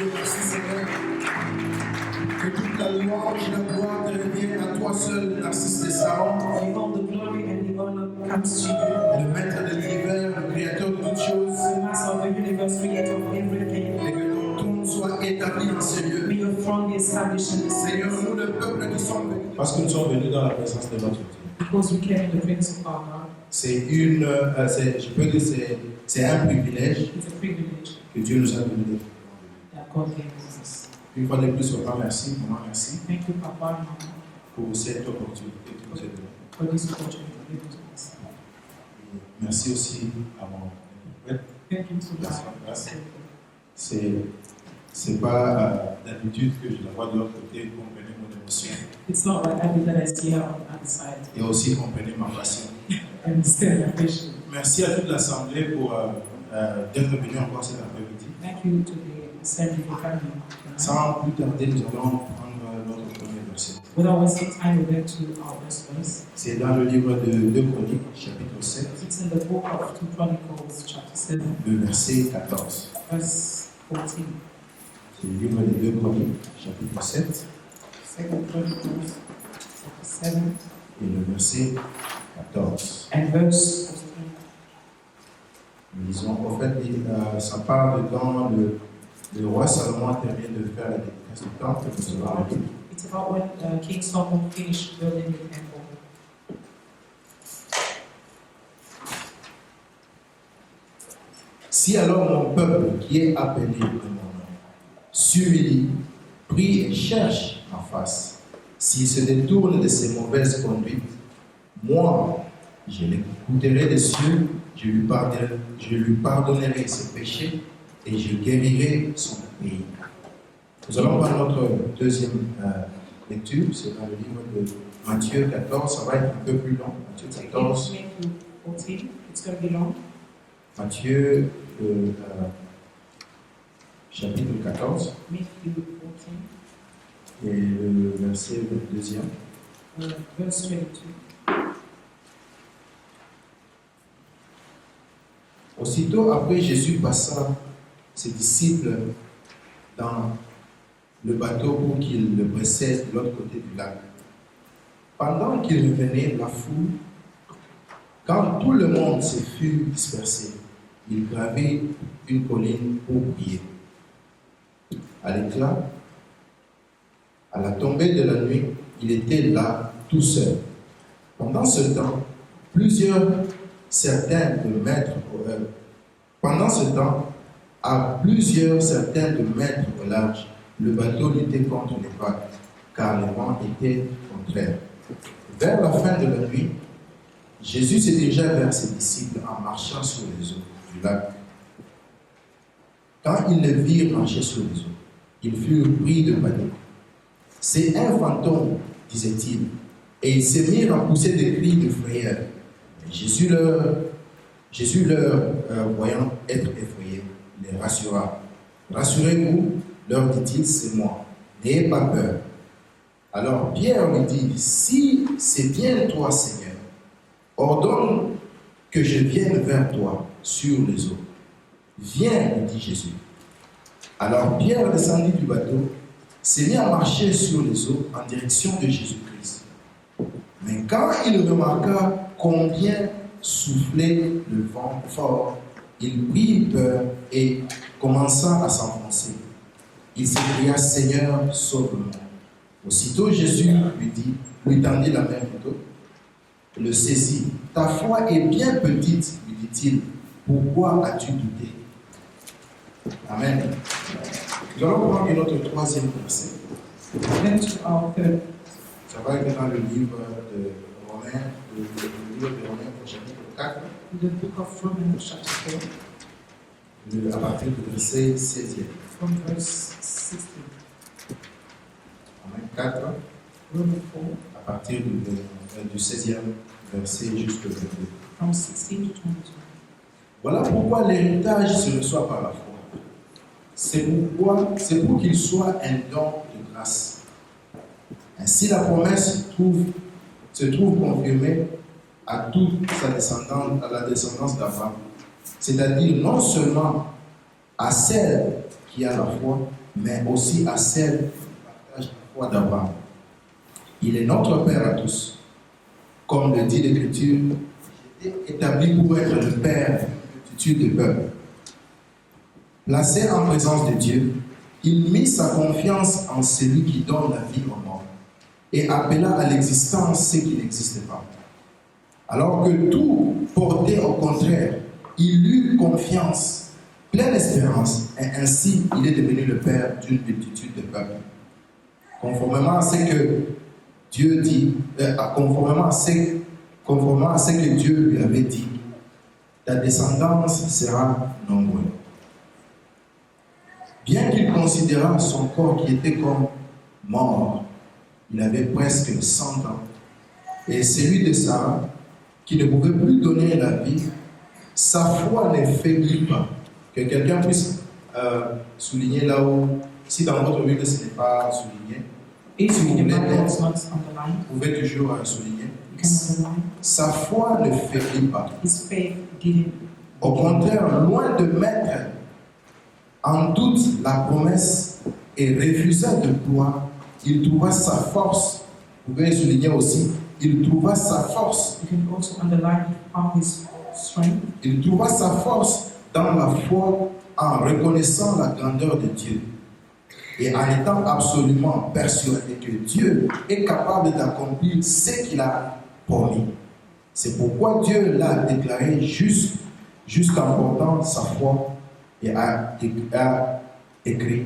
Dieu, merci Seigneur. Que toute la louange et la gloire te reviennent à toi seul, Narcisse des Sarons. And all the glory and the honor comes to you. Le maître de l'univers, le créateur de toutes choses. The master of the universe, creator of everything. Et que ton trône soit établi dans ces lieux. May your throne be established in this Seigneur, place. nous, le peuple qui sommes venus. Parce que nous sommes venus dans la présence de notre Dieu. Because we came in the presence of our God. C'est je peux dire, c'est un privilège It's a privilege que Dieu nous a donné. that God gave us. Une fois de plus, papa, merci, maman, merci Thank you, Papa and Mama, pour cette opportunité que vous avez donnée. for this opportunity given to us. Merci aussi à mon interprète. Thank you to Merci, God. merci. C'est pas d'habitude que je la vois de l'autre côté pour comprendre mon émotion It's not like I did that I see her on the other side. et aussi comprendre ma passion. I understand my vision. Merci à toute l'Assemblée pour d'être venu encore cet après-midi. Thank you to the assembly for coming. Sans plus tarder, nous allons prendre notre premier verset. Without wasting time, we went to our first verse. C'est dans le livre de 2 Chroniques, chapitre 7, It's in the book of 2 Chronicles, chapter 7, le verset 14. verse 14. C'est le livre de 2 Chroniques, chapitre 7, 2 Chronicles, chapter 7, et le verset 14. and verse 14. Nous lisons, en fait, ça parle de quand le roi Salomon termine de faire la dédicace du temple, que nous allons lire. It's about when King Solomon finished building the temple. Si alors mon peuple qui est appelé de mon nom s'humilie, prie et cherche ma face, s'il se détourne de ses mauvaises conduites, moi, je l'écouterai des cieux, je lui pardonnerai ses péchés et je guérirai son pays. Nous allons voir notre deuxième lecture, c'est dans le livre de Matthieu 14, ça va être un peu plus long. Matthieu 14, Matthew 14, it's going to be long. Matthieu chapitre 14 Matthew 14, et le verset 22e. verse 22. Aussitôt après, Jésus passa ses disciples dans le bateau pour qu'ils le précèdent de l'autre côté du lac. Pendant qu'il revenait, la foule, quand tout le monde se fut dispersé, il gravit une colline pour prier. À l'éclat, à la tombée de la nuit, il était là tout seul. Pendant ce temps, à plusieurs centaines de mètres au large, le bateau luttait contre les vagues, car le vent était contraire. Vers la fin de la nuit, Jésus se dirigea vers ses disciples en marchant sur les eaux du lac. Quand ils le virent marcher sur les eaux, ils furent pris de panique. « C'est un fantôme », disait-il, et ils se mirent à pousser des cris de frayeur. Mais Jésus leur voyant être effrayés, les rassura. « Rassurez-vous, leur dit-il, c'est moi. N'ayez pas peur. » Alors Pierre lui dit, « Si c'est bien toi, Seigneur, ordonne que je vienne vers toi sur les eaux. » « Viens, lui dit Jésus. Alors Pierre descendit du bateau, s'est mis à marcher sur les eaux en direction de Jésus-Christ. Mais quand il remarqua combien soufflait le vent fort, il prit peur et commença à s'enfoncer. Il s'écria, « Seigneur, sauve-moi. » Aussitôt Jésus lui tendit la main plutôt, le saisit. « Ta foi est bien petite, lui dit-il. Pourquoi as-tu douté? » Amen. Nous allons prendre notre troisième verset. Then to our third, Ça va être dans le livre de Romains, le livre de Romains, chapitre 4, the book of Romans, chapter 4, à partir du verset 16e. from verse 16. Romains 4, Romans 4, à partir du 16e verset jusqu'au 22. from 16 to 22. Voilà pourquoi l'héritage se reçoit par la foi. C'est pour qu'il soit un don de grâce. Ainsi, la promesse se trouve confirmée à toute sa descendance, à la descendance d'Abraham, c'est-à-dire non seulement à celle qui a la foi, mais aussi à celle qui partage la foi d'Abraham. Il est notre Père à tous. Comme le dit l'Écriture, il est établi pour être le Père d'une multitude de peuples. Placé en présence de Dieu, il mit sa confiance en celui qui donne la vie aux morts et appela à l'existence ce qui n'existe pas. Alors que tout portait au contraire, il eut confiance, pleine espérance, et ainsi il est devenu le Père d'une multitude de peuples. Conformément à ce que Dieu dit, conformément à ce que Dieu lui avait dit, ta descendance sera nombreuse. Bien qu'il considérât son corps qui était comme mort, il avait presque 100 ans, et celui de Sarah, qui ne pouvait plus donner la vie, sa foi ne faiblit pas. Que quelqu'un puisse souligner là où, si dans votre Bible ce n'est pas souligné, If si vous in the voulez, Bible it's not underlined, vous pouvez toujours souligner. you can underline. Sa foi ne faiblit pas. His faith didn't. Au contraire, loin de mettre en doute la promesse et refusa de croire, il trouva sa force. Vous pouvez souligner aussi, il trouva sa force. You can also underline it on his strength. Il trouva sa force dans la foi en reconnaissant la grandeur de Dieu et en étant absolument persuadé que Dieu est capable d'accomplir ce qu'il a promis. C'est pourquoi Dieu l'a déclaré juste jusqu'en portant sa foi et a écrit.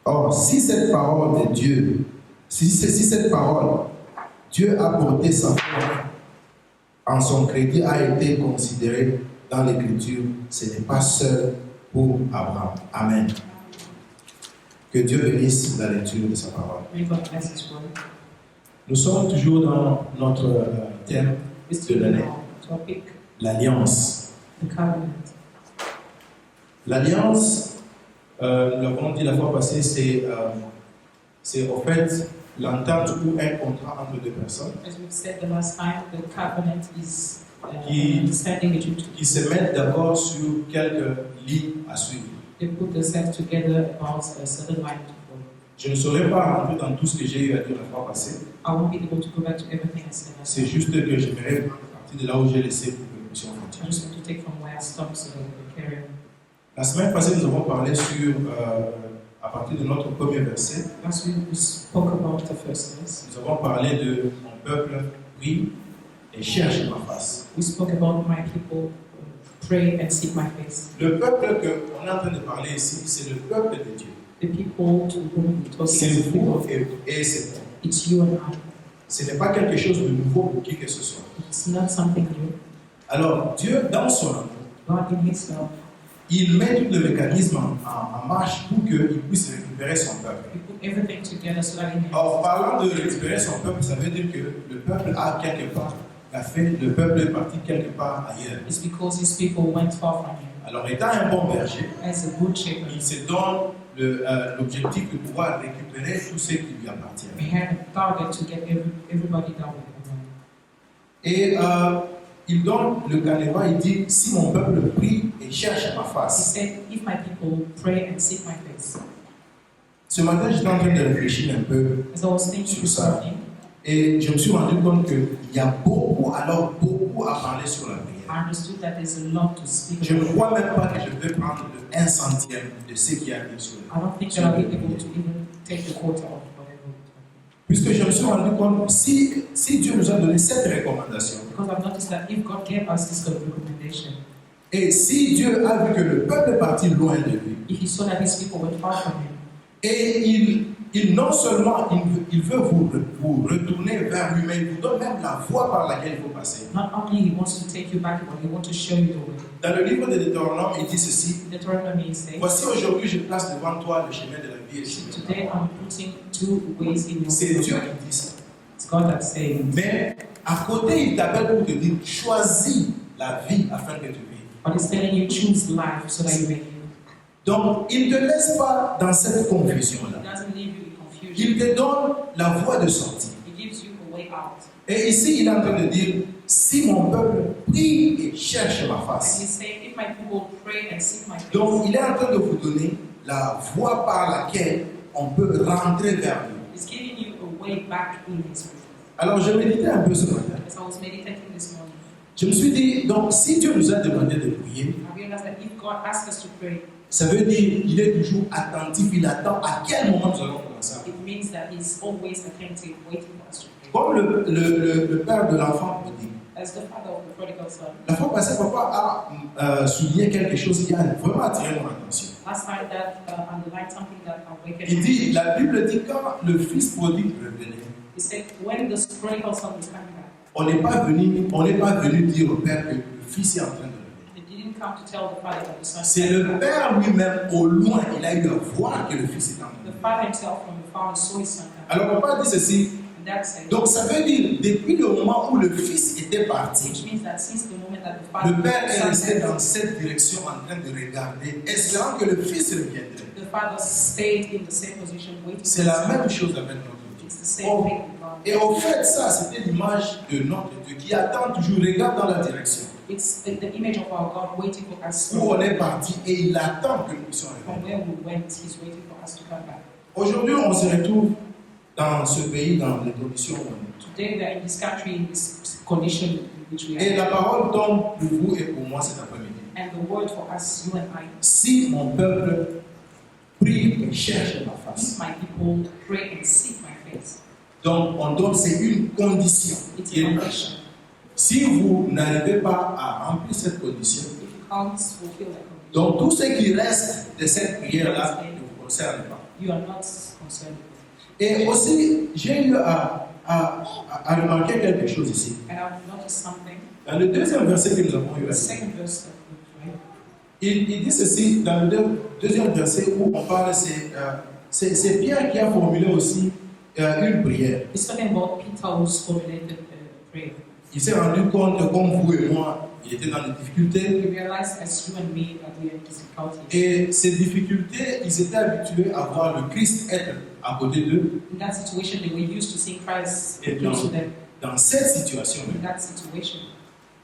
Or, si cette parole de Dieu, si cette parole, Dieu a porté sa foi en son crédit a été considéré dans l'Écriture, ce n'est pas seul pour Abraham. Amen. Que Dieu bénisse la lecture de sa parole. May God bless his word. Nous sommes toujours dans notre thème This de is l'année, our topic, l'alliance. the covenant. L'alliance, nous l'avons dit la fois passée, c'est en fait l'entente ou un contrat entre deux personnes As we've said the last time, the covenant is Qui- understanding between two. qui se mettent d'accord sur quelques lignes à suivre. They put themselves together about a certain line to follow. Je ne saurais pas rentrer dans tout ce que j'ai eu à dire la fois passée. I won't be able to go back to everything I said last C'est time. juste que j'aimerais partir de là où j'ai laissé pour que nous puissions I continuer. just want to take from where I stopped so that we can carry on. La semaine passée, nous avons parlé sur, à partir de notre premier verset, Last week we spoke about the first verse. nous avons parlé de mon peuple prie et cherche ma face. We spoke about my people pray and seek my face. Le peuple qu'on est en train de parler ici, c'est le peuple de Dieu. The people to whom we're talking C'est is the vous people. et c'est moi. It's you and I. Ce n'est pas quelque chose de nouveau pour qui que ce soit. It's not something new. Alors, Dieu, dans son amour, God in His love, il met tout le mécanisme en marche pour qu'il puisse récupérer son peuple. He put everything together so that He may. Or, parlant de récupérer son peuple, ça veut dire que le peuple a quelque part, le peuple est parti quelque part ailleurs. It's because His people went far from Him. Alors, étant un bon berger, As a good shepherd, il se donne l'objectif de pouvoir récupérer tout ce qui lui appartient. He had a target to get everybody that would belong. Et il donne le canevas, il dit, si mon peuple prie et cherche ma He face. said, if my people pray and seek my face. Ce matin, j'étais en train de réfléchir un peu As I was thinking sur this ça. morning, Et je me suis rendu compte qu'il y a beaucoup à parler sur la prière. I understood that there's a lot to speak Je ne about. crois même pas que je vais prendre le 1 centième de ce qui arrive sur I don't think that I'll be able to even take the quarter of whatever we're talking. Puisque je me suis rendu compte, si Dieu nous a donné cette recommandation, Because I've noticed that if God gave us this kind of recommendation, et si Dieu a vu que le peuple est parti loin de lui, if He saw that His people went far from Him, et il non seulement il veut vous retourner vers lui, mais il vous donne même la voie par laquelle il faut passer. not only He wants to take you back, but He wants to show you the way. Dans le livre de Deutéronome, il dit ceci: Deuteronomy says, voici aujourd'hui je place devant toi le chemin de la vie et le chemin de la today mort. I'm putting two ways in your C'est Dieu way. qui dit ça. It's God that's saying. Mais à côté, il t'appelle pour te dire choisis la vie afin que tu vives. But He's telling you choose life so that you may live. Donc, il ne te laisse pas dans cette He confusion-là. doesn't leave you in confusion. Il te donne la voie de sortie. He gives you a way out. Et ici, il est en train de dire si mon peuple prie et cherche ma And face. He's saying, if my people pray and seek my face, Donc, il est en train de vous donner la voie par laquelle on peut rentrer vers lui. He's giving you a way back in His presence. Alors je méditais un peu ce matin. As I was meditating this morning, Je me suis dit, donc si Dieu nous a demandé de prier, I realized that if God asks us to pray, ça veut dire qu'il est toujours attentif, il attend à quel moment nous allons commencer. it means that He's always attentive, waiting for us to pray. Comme le père de l'enfant prodigue. As the father of the prodigal son, La fois passée, papa a souligné quelque chose qui a vraiment attiré mon attention. last time that underlined something that awakened Il my dit, attention. la Bible dit quand le fils prodigue revenait, He said, when the prodigal son was coming back, on n'est pas venu dire au père que le fils est en train de revenir. they didn't come to tell the father that the son C'est was le coming back. père lui-même au loin, il a eu à voir que le fils est en train de The revenir. father himself from the father saw his son coming. Alors papa dit ceci, And that said, donc ça veut dire depuis le moment où le fils était parti, which means that since the moment that the father le père est son resté dans left, cette direction en train de regarder, espérant que le fils reviendrait. the father stayed in the same position waiting C'est for la his même son. chose avec notre Dieu. It's the same Oh. thing with God. Et au fait, ça, c'était l'image de notre Dieu qui attend toujours, regarde dans la direction It's the image of our God waiting for us où on est parti et il attend que nous puissions from revenir. where we went. He's waiting for us to come back. Aujourd'hui, on se retrouve dans ce pays, dans les conditions où on est. Today we are in this country in this condition in which we Et la are. parole tombe pour vous et pour moi cet après-midi. And the word for us, you and I, Si mon peuple prie et cherche ma if face, my people pray and seek my face, donc on donne, c'est une condition. it's Et a condition. si vous n'arrivez pas à remplir cette condition, If you can't fulfill that condition, donc tout ce qui reste de cette prière-là ne vous concerne pas. you are not concerned. Et aussi, j'ai eu à remarquer quelque chose ici. And I've noticed something. Dans le deuxième verset que nous avons eu, The second verse that we read, il dit ceci, dans le deuxième verset où on parle, c'est Pierre qui a formulé aussi une prière. it's talking about Peter who's formulated prayer. Il s'est rendu compte que comme vous et moi, il était dans des difficultés. We realized as you and me that we are in difficulties. Et ces difficultés, ils étaient habitués à voir le Christ être à côté d'eux. In that situation, they were used to seeing Christ Et close to them. dans cette situation, In that situation,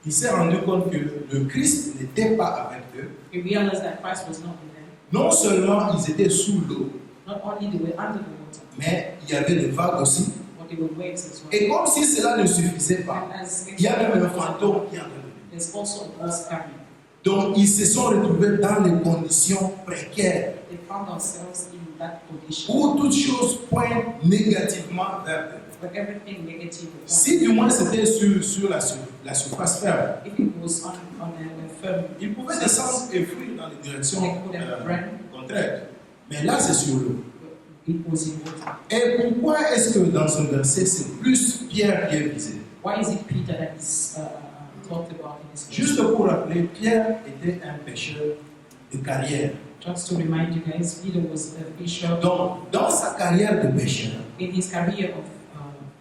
il s'est rendu compte que le Christ n'était pas avec eux. he realized that Christ was not with them. Non seulement ils étaient sous l'eau, Not only they were under the water, mais il y avait des vagues aussi. but they were waves as well. Et comme si cela ne suffisait pas, And as il y a même un fantôme qui est en train de venir. there's also a ghost coming. Donc ils se sont retrouvés dans des conditions précaires They found themselves in that condition où toutes choses pointent négativement vers eux. where everything negative was. Si du moins c'était sur la surface ferme, If it was on a firm, ils pouvaient descendre et fuir dans les directions they could have run, contraires. Mais là c'est sur l'eau. it was in water. Et pourquoi est-ce que dans ce verset c'est plus Pierre qui est visé? Why is it Peter that is talked about in this verse? Juste pour rappeler, Pierre était un pêcheur de carrière. Just to remind you guys, Peter was a fisher. Donc, dans sa carrière de pêcheur, In his career of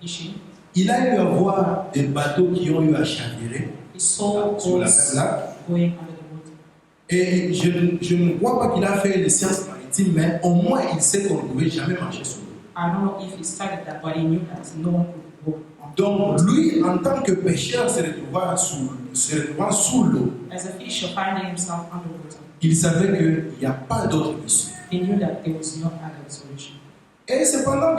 fishing, il a eu à voir des bateaux qui ont eu à chavirer he saw sur la boats même lac. going under the water. Et je ne crois pas qu'il a fait les sciences maritimes, mais au moins il sait qu'on ne pouvait jamais marcher sur l'eau. I don't know if he studied that, but he knew that no one could go on. Donc, lui, en tant que pêcheur, se retrouvant sous l'eau, As a fisher finding himself underwater, il savait qu'il n'y a pas d'autre issue. he knew that there was no other solution. Et cependant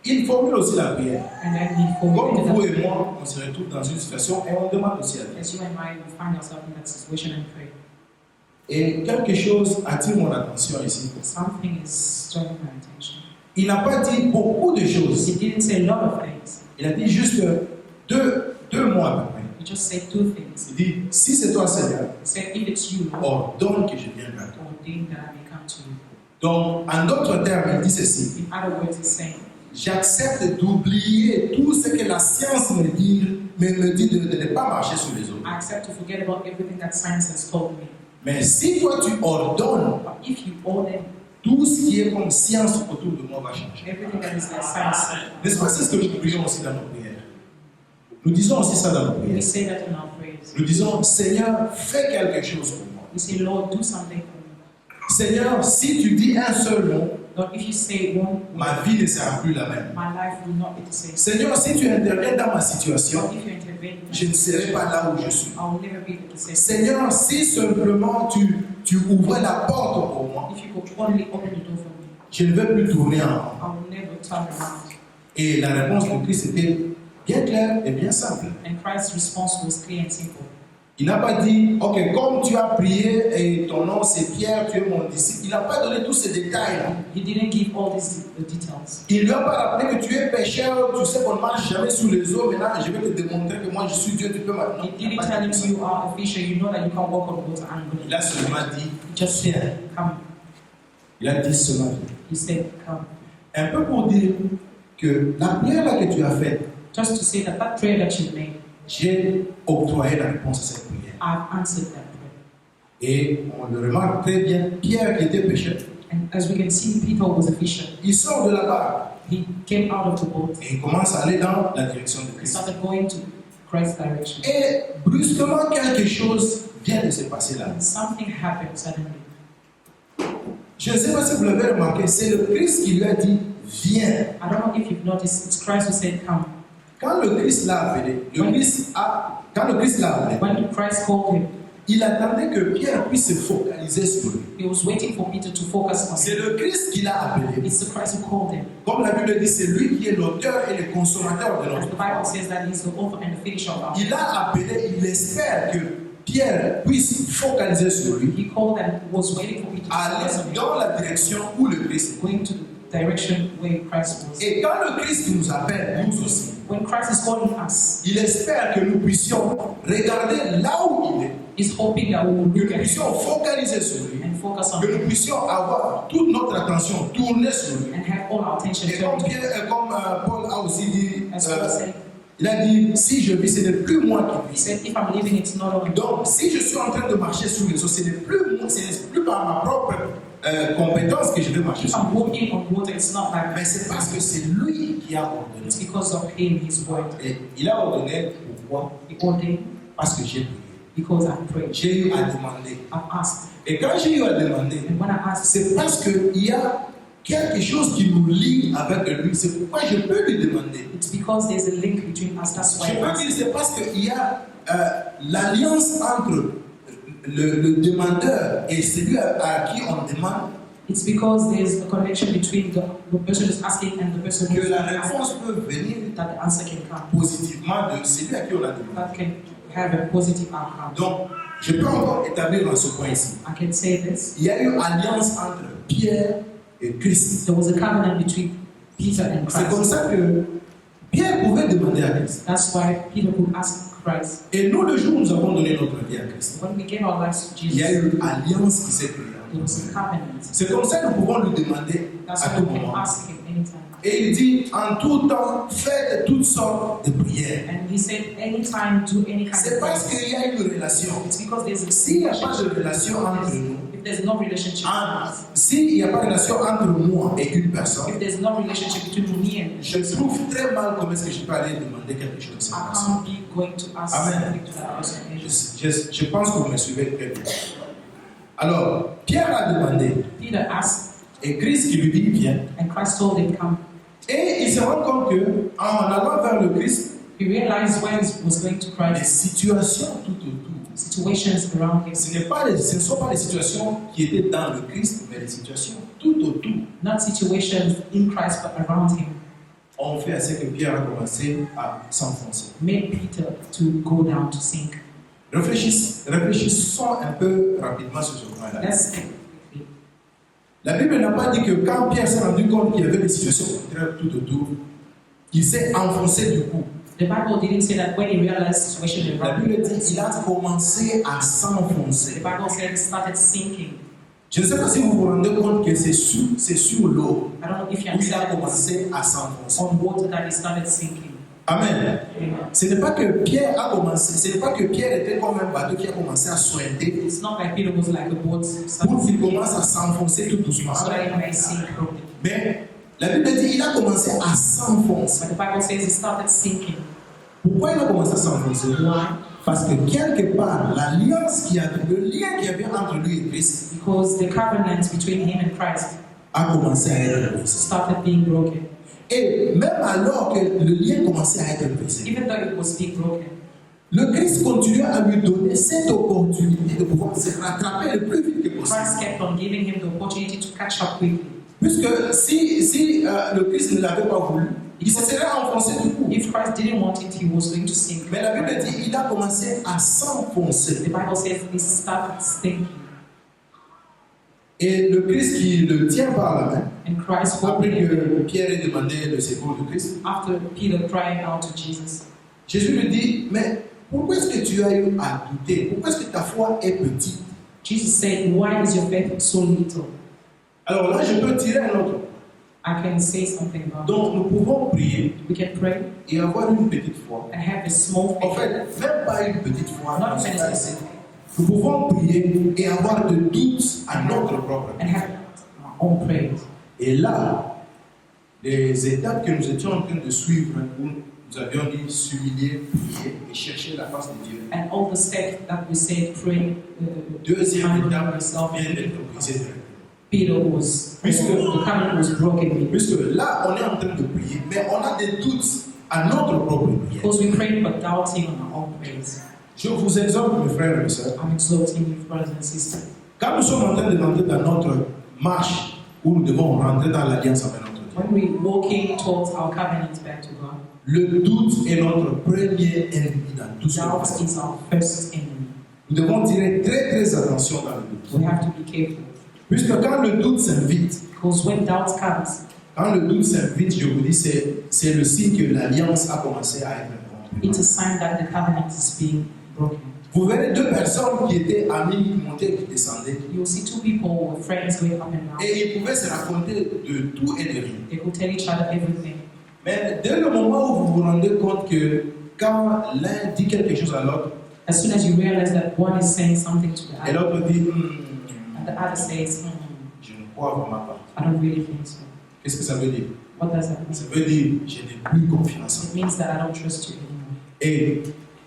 il formule aussi la prière. And then he Comme formulated vous that et moi, on se retrouve dans une situation et on demande aussi à Dieu. as you and I will find ourselves in that situation and pray. Et quelque chose attire mon attention ici. Something is striking my attention. Il n'a pas dit beaucoup de choses. He didn't say a lot of things. Il a dit juste deux mots à peu près. He just said two things. Il dit, si c'est toi Seigneur, He said, if it's you, Lord, ordonne que je vienne vers toi. ordain that I may come to you. Donc, en d'autres termes, il dit ceci. In other words, he's saying, J'accepte d'oublier tout ce que la science me dit de ne pas marcher sur les eaux. I accept to forget about everything that science has told me. Mais si toi tu ordonnes, But if you order tout ce qui est comme science autour de moi va changer. everything that is like science, N'est-ce pas c'est ce que nous prions aussi dans nos prières? Nous disons aussi ça dans nos we prières. say that in our prayers. Nous disons, Seigneur, fais quelque chose pour moi. We say, Lord, do something for me. Seigneur, si tu dis un seul mot, Lord, if you say one ma word, vie ne sera plus la même. my life will not be the same. Seigneur, si tu interviens dans ma situation, Lord, if you intervene, je ne serai pas là où je suis. I will never be the same. Seigneur, si simplement tu ouvrais la porte pour moi, If you could only open the door for me, je ne vais plus tourner en rond. I will never turn around. Et la réponse de Christ était bien claire et bien simple. And Christ's response was clear and simple. Il n'a pas dit, ok, comme tu as prié et ton nom c'est Pierre, tu es mon disciple. Il n'a pas donné tous ces détails-là. He didn't give all these details. Il ne lui a pas rappelé que tu es pécheur, tu sais qu'on ne marche jamais sous les eaux. Maintenant, je vais te démontrer que moi je suis Dieu, tu peux maintenant. He didn't tell him you are a fisher, you know that you can walk on water and go. Il a seulement dit, He just said, come. il a dit seulement. He said, come. Un peu pour dire que la prière là que tu as faite, Just to say that that prayer that you made, j'ai octroyé la réponse à cette prière. I've answered that prayer. Et on le remarque très bien, Pierre qui était pécheur, And as we can see, Peter was a fisher. il sort de là-bas He came out of the boat. et il commence à aller dans la direction de He Christ. started going to Christ's direction. Et brusquement, quelque chose vient de se passer là. And something happened suddenly. Je ne sais pas si vous l'avez remarqué, c'est le Christ qui lui a dit, viens. I don't know if you've noticed, it's Christ who said, come. Quand le Christ l'a appelé, quand le Christ l'a appelé, When Christ called him, il attendait que Pierre puisse se focaliser sur lui. he was waiting for Peter to focus on C'est him. le Christ qui l'a appelé. It's the Christ who called him. Comme la Bible dit, c'est lui qui est l'auteur et le consommateur de As notre the foi. Bible says that he's the author and the finisher of our faith. Il a appelé, il espère que Pierre puisse focaliser sur lui, He called and was waiting for Peter to aller focus on him, dans la direction où le Christ est. going to the direction where Christ was. Et quand le Christ nous appelle, nous aussi, When Christ is calling us, il espère que nous puissions regarder là où il est, he's hoping that we will que look nous at him puissions focaliser sur lui, and focus on que nous him puissions avoir toute notre attention tournée sur lui. and have all our attention Et comme, turned to him. Paul a aussi dit, As Paul said, il a dit, si je vis, ce n'est plus moi he qui vis. said, if I'm living, it's no longer me. Donc, si je suis en train de marcher sur les eaux, ce n'est plus moi, ce n'est plus par ma propre compétence que je vais marcher If sur I'm les eaux. walking on water, it's not like Mais c'est parce que c'est lui qui a ordonné. it's because of him, his word. Et il a ordonné pourquoi? He ordained Parce que j'ai prié. because I prayed. J'ai eu à demander. I've asked. Et quand j'ai eu à demander, And when I asked, c'est parce qu'il y a quelque chose qui nous lie avec lui. C'est pourquoi je peux lui demander. it's because there's a link between us. That's why Je I peux asked. dire c'est parce qu'il y a l'alliance entre le demandeur et celui à qui on demande It's because there's a connection between the person who's asking and the person que who's la asking, réponse peut venir that the answer can come. positivement de celui à qui on a demandé. That can have a positive outcome. Donc, je peux encore établir dans ce point ici. I can say this. Il y a eu alliance entre Pierre et Christ. There was a covenant between Peter and C'est comme Christ. ça que Pierre pouvait demander à Christ. That's why Peter could ask Christ. Et nous, le jour où nous avons donné notre vie à Christ, When we gave our lives to il y a Jesus, eu alliance qui s'est créée. there was a covenant. C'est comme ça que nous pouvons lui demander That's à why tout we can moment. ask him anytime. Et il dit, en tout temps, faites toutes sortes de prières. And he said, anytime, do any kind C'est of parce prayer. qu'il y a une relation. It's because there's a S'il n'y a pas de relation entre nous, If there's no relationship, s'il n'y a pas de relation entre moi et une personne, if there's no relationship between me and je trouve très mal comment est-ce que je peux aller demander quelque chose à cette I personne. can't be going to ask Amen. something to that person. Je pense que vous me suivez très bien. Alors, Pierre a demandé, Peter asked, et Christ qui lui dit, viens. and Christ told him, come. Et il se rend compte qu'en allant vers le Christ, He realized when he was going to les Christ, situations tout autour, situations around him, ce ne sont pas les situations qui étaient dans le Christ, mais les situations tout autour not situations in Christ but around him, ont fait à ce que Pierre a commencé à s'enfoncer. made Peter to go down to sink. Réfléchissons un peu rapidement sur ce point-là. Let's think. La Bible n'a pas dit que quand Pierre s'est rendu compte qu'il y avait des situations contraires tout autour, il s'est enfoncé du coup. The Bible didn't say that when he realized the situation La around Bible him, dit qu'il a commencé à the s'enfoncer. Bible said he started sinking. Je ne sais pas si vous vous rendez compte que c'est sur l'eau I don't know if you où il a understand commencé à s'enfoncer. on water that he started sinking. Amen. Amen. Ce n'est pas que Pierre a commencé, ce n'est pas que Pierre était comme un bateau qui a commencé à sointer It's not like Peter was like a boat pour qu'il commence à s'enfoncer tout doucement. so that he may sink properly. Mais la Bible dit qu'il a commencé à s'enfoncer. But the Bible says he started sinking. Pourquoi il a commencé à s'enfoncer? Why? Parce que quelque part, l'alliance le lien qu'il y avait entre lui et Christ Because the covenant between him and Christ a commencé à être brisé. started being broken. Et même alors que le lien commençait à être brisé, Even though it was being broken, le Christ continuait à lui donner cette opportunité de pouvoir se rattraper le plus vite que possible. Christ kept on giving him the opportunity to catch up quickly. Puisque si le Christ ne l'avait pas voulu, il se serait enfoncé du coup. If Christ didn't want it, he was going to sink. Mais la Bible dit il a commencé à The s'enfoncer. Bible says he started sinking. Et le Christ qui le tient par la main, And Christ après holding him, que Pierre ait demandé le secours du Christ, after Peter crying out to Jesus, Jésus lui dit, mais pourquoi est-ce que tu as eu à douter? Pourquoi est-ce que ta foi est petite? Jesus said, why is your faith so little? Alors là, je peux tirer un autre. I can say something about it. Donc, nous pouvons prier We can pray et avoir une petite foi. and have a small En faith, fait, même pas une petite foi. not even a little faith, Nous pouvons prier et avoir de doutes à notre propre and vie. have our own prayers. Et là, les étapes que nous étions en train de suivre, où nous avions dit s'humilier, prier et chercher la face de Dieu. And all the steps that we said, pray, Deuxième humble étape yourself. vient d'être brisée. Peter was, the covenant was broken with. Puisque là, on est en train de prier, mais on a des doutes à notre propre prière. Because we prayed but doubting on our own prayers. Je vous exhorte, mes frères et mes sœurs, I'm exhorting you, brothers and sisters. quand nous sommes en train de rentrer dans notre marche, où nous devons rentrer dans l'alliance avec notre Dieu, When we're walking towards our covenant back to God, le doute est notre premier ennemi dans tout ce que nous doubt faisons. is our first enemy. Nous devons tirer très très attention dans le doute. We have to be careful. Puisque quand le doute s'invite, Because when doubt comes, quand le doute s'invite, je vous dis, c'est le signe que l'alliance a commencé à être rompue. it's a sign that the covenant is being broken. Vous verrez deux personnes qui étaient amies, qui montaient et qui descendaient. You'll see two people who were friends going up and down. Et ils pouvaient se raconter de tout et de rien. They could tell each other everything. Mais dès le moment où vous vous rendez compte que quand l'un dit quelque chose à l'autre, As soon as you realize that one is saying something to the et other, l'autre dit, and the other says, je ne crois vraiment pas. I don't really think so. Qu'est-ce que ça veut dire? What does that Ça mean? veut dire, je n'ai plus confiance en It means that I don't trust you anymore. Et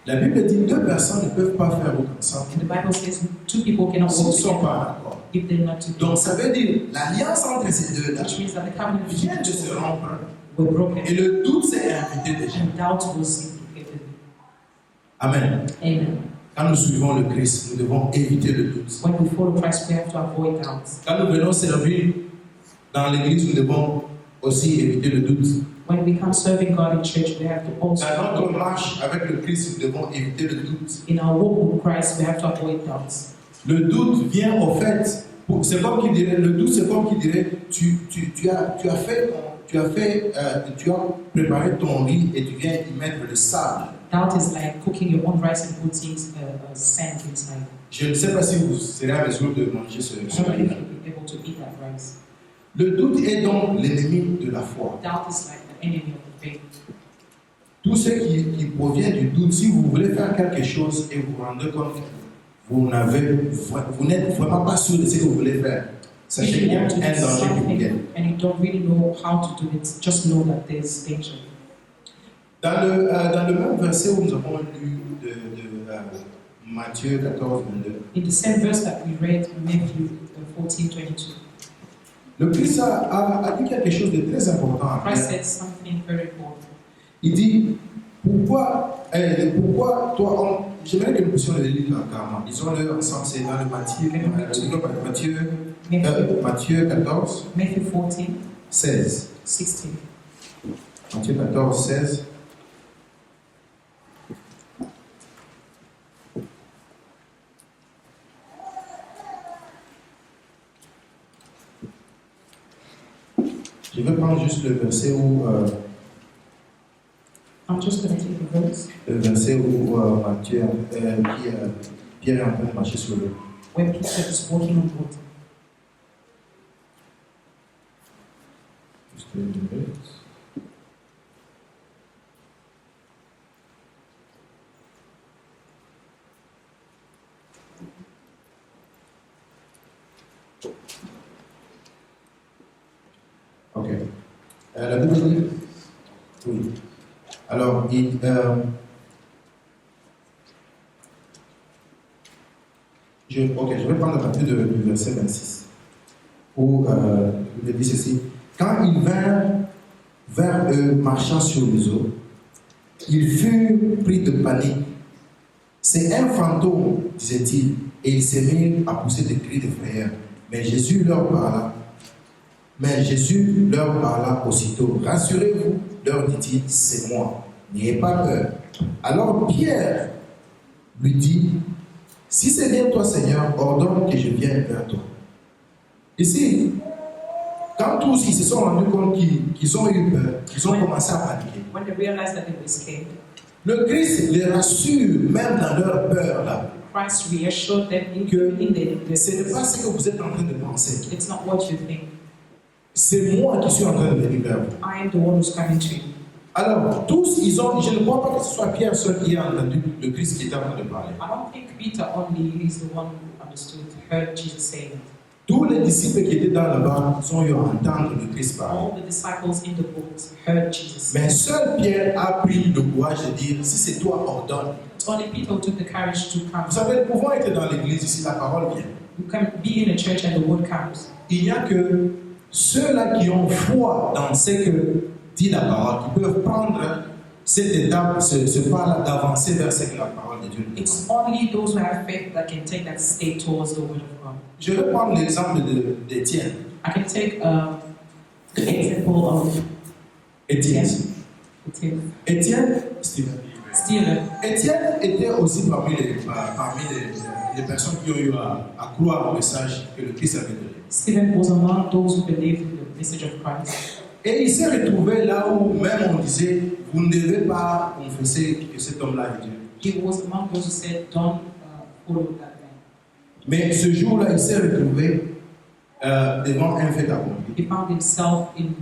la Bible dit deux personnes ne peuvent pas faire route ensemble And the Bible says two people cannot s'ils ne walk sont together pas d'accord. if they're not together. Donc ça veut dire l'alliance entre ces deux-là Which means that the covenant vient between de the se two rompre were broken. et le doute s'est invité déjà. And doubt was implicated. Amen. Amen. Quand nous suivons le Christ, nous devons éviter le doute. When we follow Christ, we have to avoid doubts. Quand nous venons servir dans l'église, nous devons aussi éviter le doute. When we come serving God in church, we have to also Dans notre avoid. marche avec le Christ, nous devons éviter le doute. In our walk with Christ, we have to avoid doubts. Le doute vient au fait, c'est comme qui dirait, le doute c'est comme qui dirait, tu as préparé ton riz et tu viens y mettre le sable. Doubt is like cooking your own rice and putting sand inside. Je ne sais pas si vous serez à mesure de manger ce I don't know if riz. you'll be able to eat that rice. Le doute est donc l'ennemi de la foi. Doubt is like the enemy of the faith. Tout ce qui provient du doute, si vous voulez faire quelque chose et vous vous rendez compte que vous n'êtes vraiment pas sûr de ce que vous voulez faire, sachez If qu'il you y a un want to do danger qui vous something guette. and you don't really know how to do it, just know that there's danger. Dans le même verset où nous avons lu de Matthieu 14, 22, In the same verse that we read, Matthew 14:22, le Christ a dit quelque chose de très important. Christ said something very important. Il dit, pourquoi toi, j'aimerais que nous puissions le lire carrément. Lisons-le ensemble, c'est dans le Matthieu 14, Matthew 14, 16. 16. Matthieu 14, 16. Je vais prendre juste le verset où I'm just going to take the verse Pierre est en train de marcher sur l'eau. where Peter is walking on water. Juste une minute. Ok. La Bible dit. Oui. Alors, je vais prendre à partir du verset 26. où il dit ceci. Quand il vint vers eux marchant sur les eaux, il fut pris de panique. C'est un fantôme, disait-il, et ils se mirent à pousser des cris de frayeur. Mais Jésus leur parla aussitôt. Rassurez-vous, leur dit-il, c'est moi, n'ayez pas peur. Alors Pierre lui dit, si c'est bien toi, Seigneur, ordonne que je vienne vers toi. Ici, quand tous ils se sont rendus compte qu'ils ont eu peur, qu'ils ont commencé à paniquer, When they realized that they were scared, le Christ les rassure, même dans leur peur là, Christ reassured them in que their ce n'est pas ce que vous êtes en train de penser. It's not what you think. C'est moi qui suis en train de venir vers vous. I am the one who's coming to you. Alors, tous, je ne crois pas que ce soit Pierre seul qui a entendu le Christ qui était en train de parler. I don't think Peter only is the one who understood, heard Jesus say it. Tous les disciples qui étaient dans le bar ont eu à entendre le Christ parler. All the disciples in the boat heard Jesus. Mais seul Pierre a pris le courage de dire, si c'est toi, ordonne. It's only Peter who took the courage to come. Vous savez, nous pouvons être dans l'église ici, la parole vient. You can be in a church and the word comes. Il n'y a que ceux-là qui ont foi dans ce que dit la parole, qui peuvent prendre cette étape, ce pas-là d'avancer vers ce que la parole de Dieu nous demande. It's only those who have faith that can take that step towards the word of God. Je vais prendre l'exemple d'Étienne. I can take the example of Étienne. Stephen. Stephen. Étienne était aussi parmi les personnes qui ont eu à croire au message que le Christ avait donné. Stephen was among those who believed in the message of Christ. Et il s'est retrouvé là où même on disait, vous ne devez pas confesser que cet homme-là est Dieu. He was among those who said, don't follow that man. Mais ce jour-là, il s'est retrouvé devant un fait accompli. He found himself in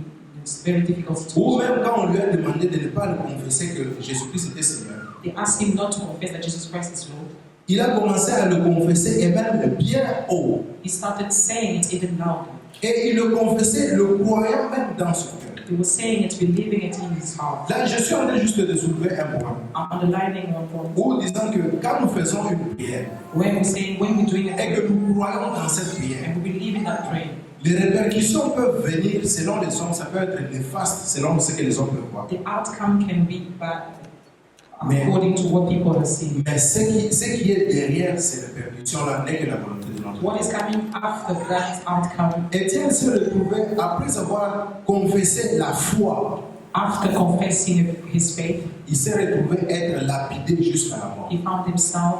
this very difficult Ou situation. même quand on lui a demandé de ne pas le confesser que Jésus-Christ était Seigneur, They asked him not to confess that Jesus Christ is Lord. il a commencé à le confesser et même bien haut. He started saying it even louder. Et il le confessait, le croyant même dans son cœur. He was saying it, believing it in his heart. Là, je suis en train juste de soulever un point. I'm underlining one point. Ou disant que quand nous faisons une prière When we're doing it, et que nous croyons dans cette prière, and we believe in that prayer, les répercussions peuvent venir selon les hommes, ça peut être néfaste selon ce que les hommes peuvent voir. the outcome can be bad according to what people are seeing. Mais ce qui est derrière ces répercussions-là n'est que la volonté de notre Dieu. What is coming after that outcome, Étienne s'est retrouvé, après avoir confessé la foi, after confessing his faith, il s'est retrouvé être lapidé jusqu'à la mort. he found himself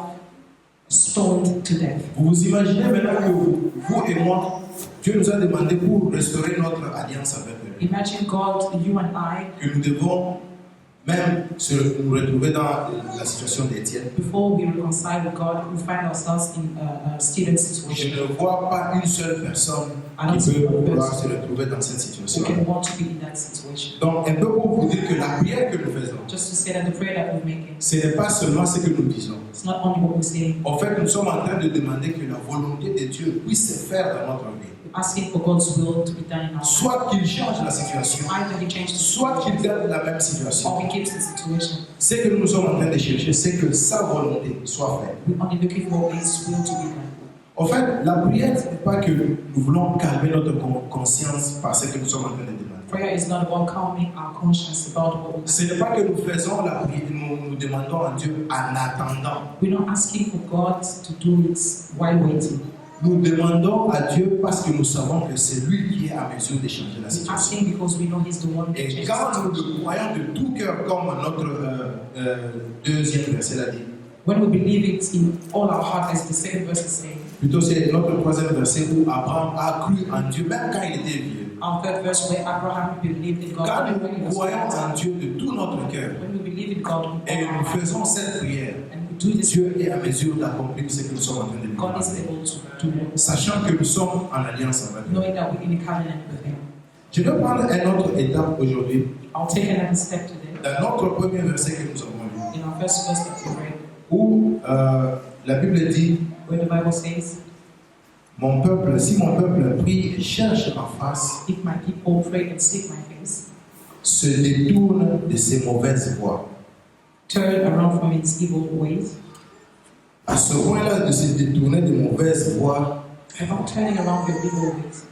stoned to death. Vous vous imaginez maintenant que vous et moi, Dieu nous a demandé pour restaurer notre alliance avec lui, Imagine God, you and I, que nous devons même nous retrouver dans la situation d'Étienne. before we reconcile with God, we find ourselves in Stephen's Je situation. ne vois pas une seule personne qui peut vouloir se retrouver dans cette We situation. can want to be in that situation. Donc, un peu pour vous dire que la prière que nous faisons, Just to say that the prayer that we're making, ce n'est pas seulement ce que nous disons. it's not only what we're saying. En fait, nous sommes en train de demander que la volonté de Dieu puisse se faire dans notre vie. We're asking for God's will to be done in our life. Soit qu'il change la situation, Either He changes the soit qu'il situation, garde la même situation. or He keeps the situation. Ce que nous sommes en train de chercher, c'est que sa volonté soit faite. We're only looking for His will to be done. En fait, la prière, ce n'est pas que nous voulons calmer notre conscience par ce que nous sommes en train de demander. Prayer is not about calming our conscience about what we Ce n'est pas que nous faisons la prière, nous demandons à Dieu en attendant. We're not asking for God to do it while waiting. Nous demandons à Dieu parce que nous savons que c'est lui qui est à mesure de changer la We're situation. asking because we know He's the one who Et changes quand the nous situation. le croyons de tout cœur, comme notre deuxième verset l'a dit, When we believe it in all our heart, as the second verse is saying, plutôt c'est notre troisième verset où Abraham a cru en Dieu, même quand il était vieux. our third verse where Abraham believed in God. Quand when he nous was croyons old. en Dieu de tout notre cœur When we believe in God with et all our nous heart, faisons cette prière, and we do this, Dieu est à mesure d'accomplir ce que nous sommes en train de God is demander. able to do it, Sachant que nous sommes en alliance avec lui. knowing that we're in a covenant with Him. Je vais prendre une autre étape aujourd'hui I'll take another step today. dans notre premier verset que nous avons lu, In our first verse that we read, où la Bible dit, where the Bible says, mon peuple, si mon peuple prie et cherche ma face, if my people pray and seek my face, se détourne de ses mauvaises voies. turn around from its evil ways, À ce point-là, de se détourner de mauvaises voies, about turning around your evil ways,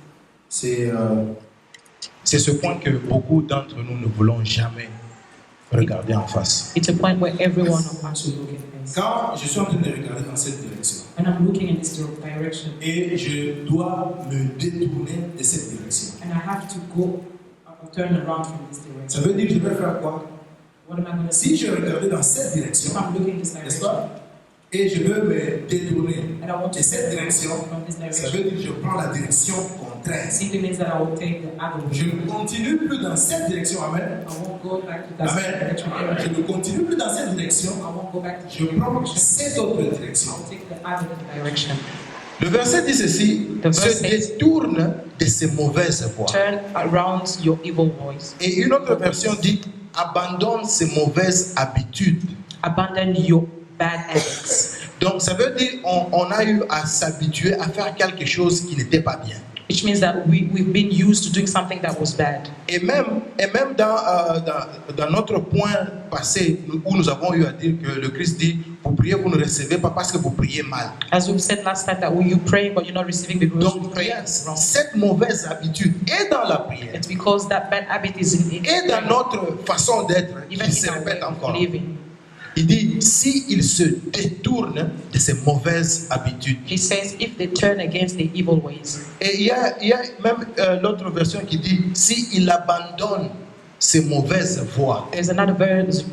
c'est ce point que beaucoup d'entre nous ne voulons jamais regarder en face. It's a point where every one of us should look at this. Quand je suis en train de regarder dans cette direction And I'm looking in this direction, et je dois me détourner de cette direction, and I have to go turn around from this ça direction. veut dire que je vais faire quoi? What am I going to Si see? je regardais dans cette If direction, I'm looking this n'est-ce direction, pas? Et je veux me détourner and I want de to cette turn direction, from this ça direction, veut dire que je prends la direction contraire. it simply means that I will take the other Je way. ne continue plus dans cette direction, amen. I won't go back to that Amen. direction. Je ne continue plus dans cette direction, I won't go back to je the prends direction. cette autre direction. I'll take the other direction. Le verset dit ceci, The verse se says- détourne de ses mauvaises voies. Turn around your evil voice. Et une autre version dit, abandonne ses mauvaises habitudes. Abandon your bad habits. Donc ça veut dire on a eu à s'habituer à faire quelque chose qui n'était pas bien. Which means that we've been used to doing something that was bad. Et même dans notre point passé où nous avons eu à dire que le Christ dit, vous priez, vous ne recevez pas parce que vous priez mal. As we've said last time, that you pray but you're not receiving because you Donc pray il y a wrong. cette mauvaise habitude et dans la prière It's because that bad habit is in et dans notre façon d'être even qui se in our way répète of encore. living. Il dit, s'il se détourne de ses mauvaises habitudes. He says, if they turn against the evil ways. Et il y a même l'autre version qui dit, s'il abandonne ses mauvaises voies. There's another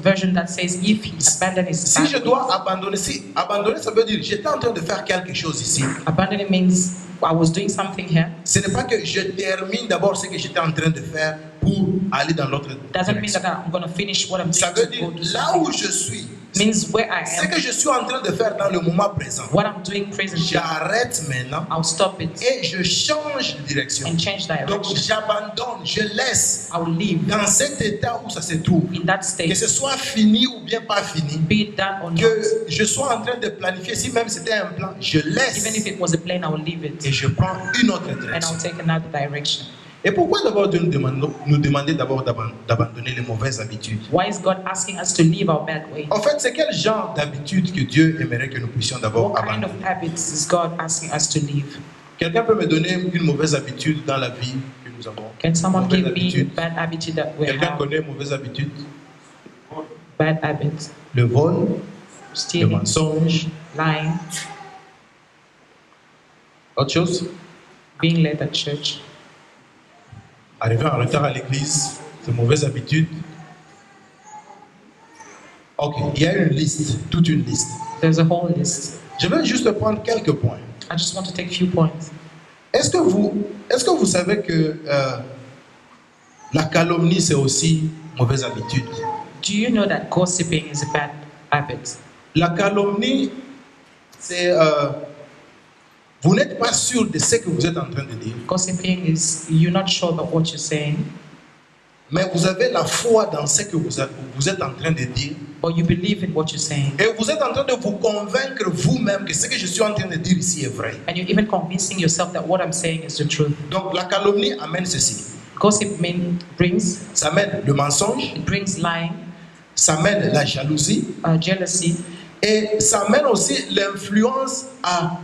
version that says, if he abandon his Si je bad dois abandonner, abandonner, ça veut dire, j'étais en train de faire quelque chose ici. abandoning means I was doing something here. Ce n'est pas que je termine d'abord ce que j'étais en train de faire pour aller dans l'autre Doesn't mean direction. that I'm going to finish what I'm Ça doing veut to dire, go do là something. où je suis, Means where I ce am, que je suis en train de faire dans le moment présent, what I'm doing presently, j'arrête maintenant I'll stop it et je change de direction. and change Donc direction. j'abandonne, je laisse I will leave dans cet état où ça se trouve, in that que state, ce soit fini ou bien pas fini, be it done or not. que je sois en train de planifier, si même c'était un plan, je Even laisse if it was a plan, I will leave et it je prends une autre and direction. I'll take another direction. Et pourquoi d'abord Dieu nous demander d'abord d'abandonner les mauvaises habitudes? Why is God asking us to leave our bad way? En fait, c'est quel genre d'habitude que Dieu aimerait que nous puissions d'abord What kind of abandonner? habits is God asking us to leave? Quelqu'un peut me donner une mauvaise habitude dans la vie que nous avons? Can someone Mauvaise give me a habitude. bad habit that we Quelqu'un have? connaît une mauvaise habitude? Bad habits. Le vol, le Stealing, mensonge, lying, autre chose? being late at church, Arriver en retard à l'église, c'est une mauvaise habitude. Ok, il y a une liste, toute une liste. there's a whole list. Je vais juste prendre quelques points. I just want to take a few points. Est-ce que vous savez que la calomnie, c'est aussi mauvaise habitude? Do you know that gossiping is a bad habit? La calomnie, c'est... vous n'êtes pas sûr de ce que vous êtes en train de dire, Gossiping is you're not sure about what you're saying, mais vous avez la foi dans ce que vous êtes en train de dire, but you believe in what you're saying. et vous êtes en train de vous convaincre vous-même que ce que je suis en train de dire ici est vrai. And you're even convincing yourself that what I'm saying is the truth. Donc la calomnie amène ceci. Gossip brings Ça amène le mensonge, it brings lying, ça amène la jalousie, jealousy, et ça amène aussi l'influence en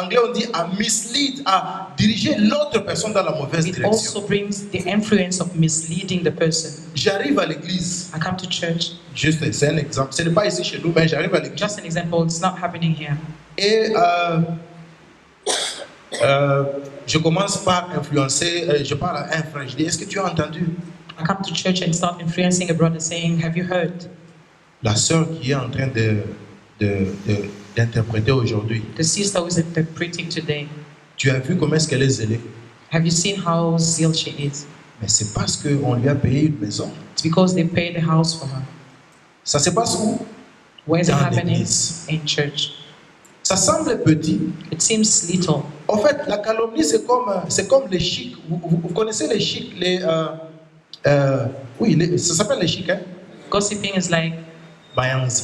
anglais on dit à mislead, à diriger l'autre personne dans la mauvaise it direction. also brings the influence of misleading the person. J'arrive à l'église, I come to church, juste c'est un exemple, ce n'est pas ici chez nous, mais j'arrive à l'église just an example, it's not happening here. et je commence par influencer, je parle à un frère, je dis, est-ce que tu as entendu I come to church and start influencing a brother saying, have you heard? la sœur qui est en train d'interpréter aujourd'hui? The sister who is interpreting today, Tu as vu comment est-ce qu'elle est zélée? have you seen how zeal she is? Mais c'est parce qu'on lui a payé une maison. It's because they paid the house for her. Ça se passe où? Where is it Dans happening? l'église. In church. Ça semble petit. It seems little. En fait, la calomnie, c'est comme les chics. Vous connaissez les chics, oui, ça s'appelle les chics, hein? Gossiping is like Bayanzi.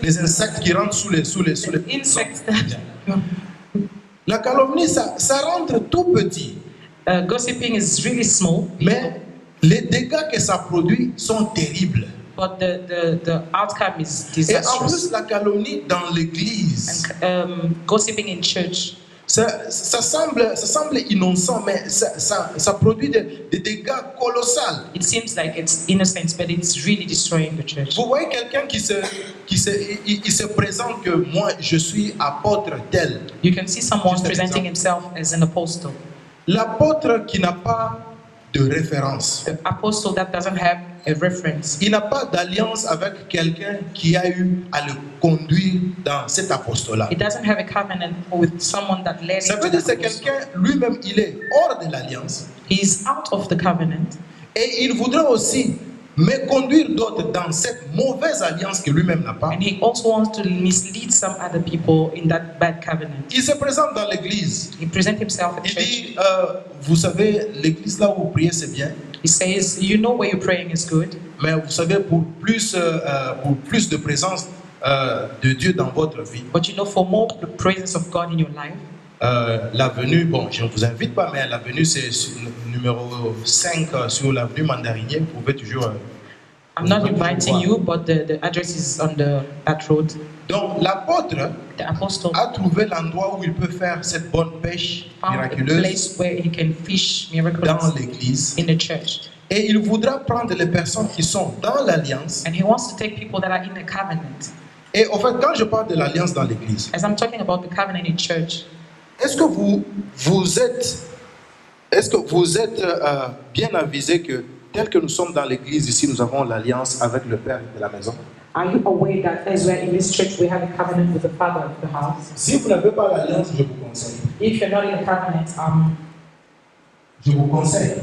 Les insectes qui rentrent sous les insects that La calomnie, ça rentre tout petit. gossiping is really small, Mais les dégâts que ça produit sont terribles. but the outcome is Et en disastrous. plus, la calomnie dans l'église, And gossiping in church, Ça semble innocent, mais ça produit des dégâts colossaux. It seems like it's innocent, but it's really destroying the church. Vous voyez quelqu'un qui se présente que moi, je suis apôtre tel. You can see someone Just an presenting example. himself as an apostle. L'apôtre qui n'a pas de référence. The apostle that doesn't have a reference. Il n'a pas d'alliance avec quelqu'un qui a eu à le conduire dans cet apostolat. It doesn't have a covenant with someone that led Ça him veut to dire que that c'est apostle. quelqu'un, lui-même, il est hors de l'alliance. He's out of the covenant, Et il voudrait aussi me conduire d'autres dans cette mauvaise alliance que lui-même n'a pas. and he also wants to mislead some other people in that bad covenant. Il se présente dans l'église. He presents himself at Il church. dit, vous savez, l'église là où vous priez, c'est bien. He says, you know where you're praying is good, Mais vous savez, pour plus de présence de Dieu dans votre vie, but you know, for more the presence of God in your life, l'avenue, bon, je ne vous invite pas, mais l'avenue, c'est numéro 5 sur l'avenue Mandarinier. Vous pouvez toujours. I'm not inviting you, but the address is on that road. Donc, l'apôtre The apostle a trouvé l'endroit où il peut faire cette bonne pêche found a miraculeuse place where he can fish dans miracles l'église. in the church. Et il voudra prendre les personnes qui sont dans l'alliance. And he wants to take people that are in the covenant. Et en fait, quand je parle de l'alliance dans l'église, As I'm talking about the covenant in church, est-ce que vous êtes bien avisé que tel que nous sommes dans l'église ici, nous avons l'alliance avec le Père de la maison? are you aware that as we're in this church, we have a covenant with the Father of the house? Si vous n'avez pas l'alliance, je vous conseille. If you're not in a covenant, Je vous conseille.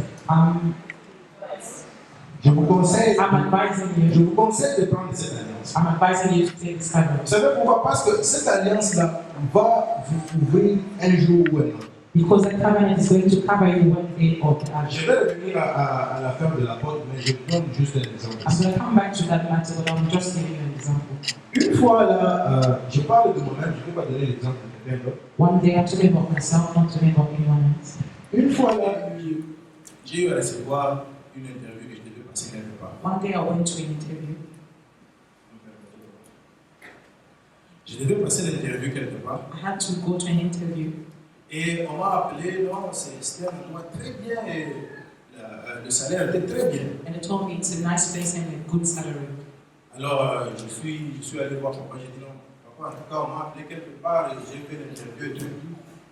Je vous conseille. I'm advising Je you. vous conseille de prendre cette alliance. I'm advising you to take this covenant. Vous savez pourquoi? Parce que cette alliance-là va vous couvrir un jour ou un autre. Because that covenant is going to cover you one day or the other. Je vais revenir à l'affaire de l'apôtre, mais je prends juste un exemple. I'm going to come back to that matter, but I'm just giving you an example. Une fois là, je parle de moi-même, je ne vais pas donner l'exemple de quelqu'un d'autre. One day I'm talking about myself, not talking about anyone else. Une fois là, j'ai eu à recevoir une interview que je devais passer quelque part. One day I went to an interview. Je devais passer l'interview quelque part. I had to go to an interview. Et on m'a appelé, non, c'était un endroit très bien et le salaire était très bien. And they told me it's a nice place and a good salary. Alors je suis allé voir papa, j'ai dit non, papa, en tout cas on m'a appelé quelque part et j'ai fait l'interview et tout,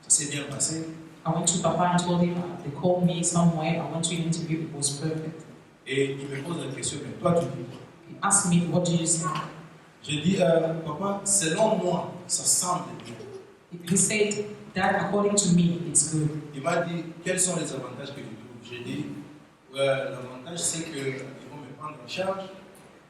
ça s'est bien passé. I went to Papa and told him they called me somewhere. I went to an interview. It was perfect. Et il me pose la question, mais toi tu dis quoi? He asked me, "What do you say?" J'ai dit, papa, selon moi, ça semble bien. He said that according to me, it's good. Il m'a dit, quels sont les avantages que tu trouves? J'ai dit, l'avantage c'est qu'ils vont me prendre en charge.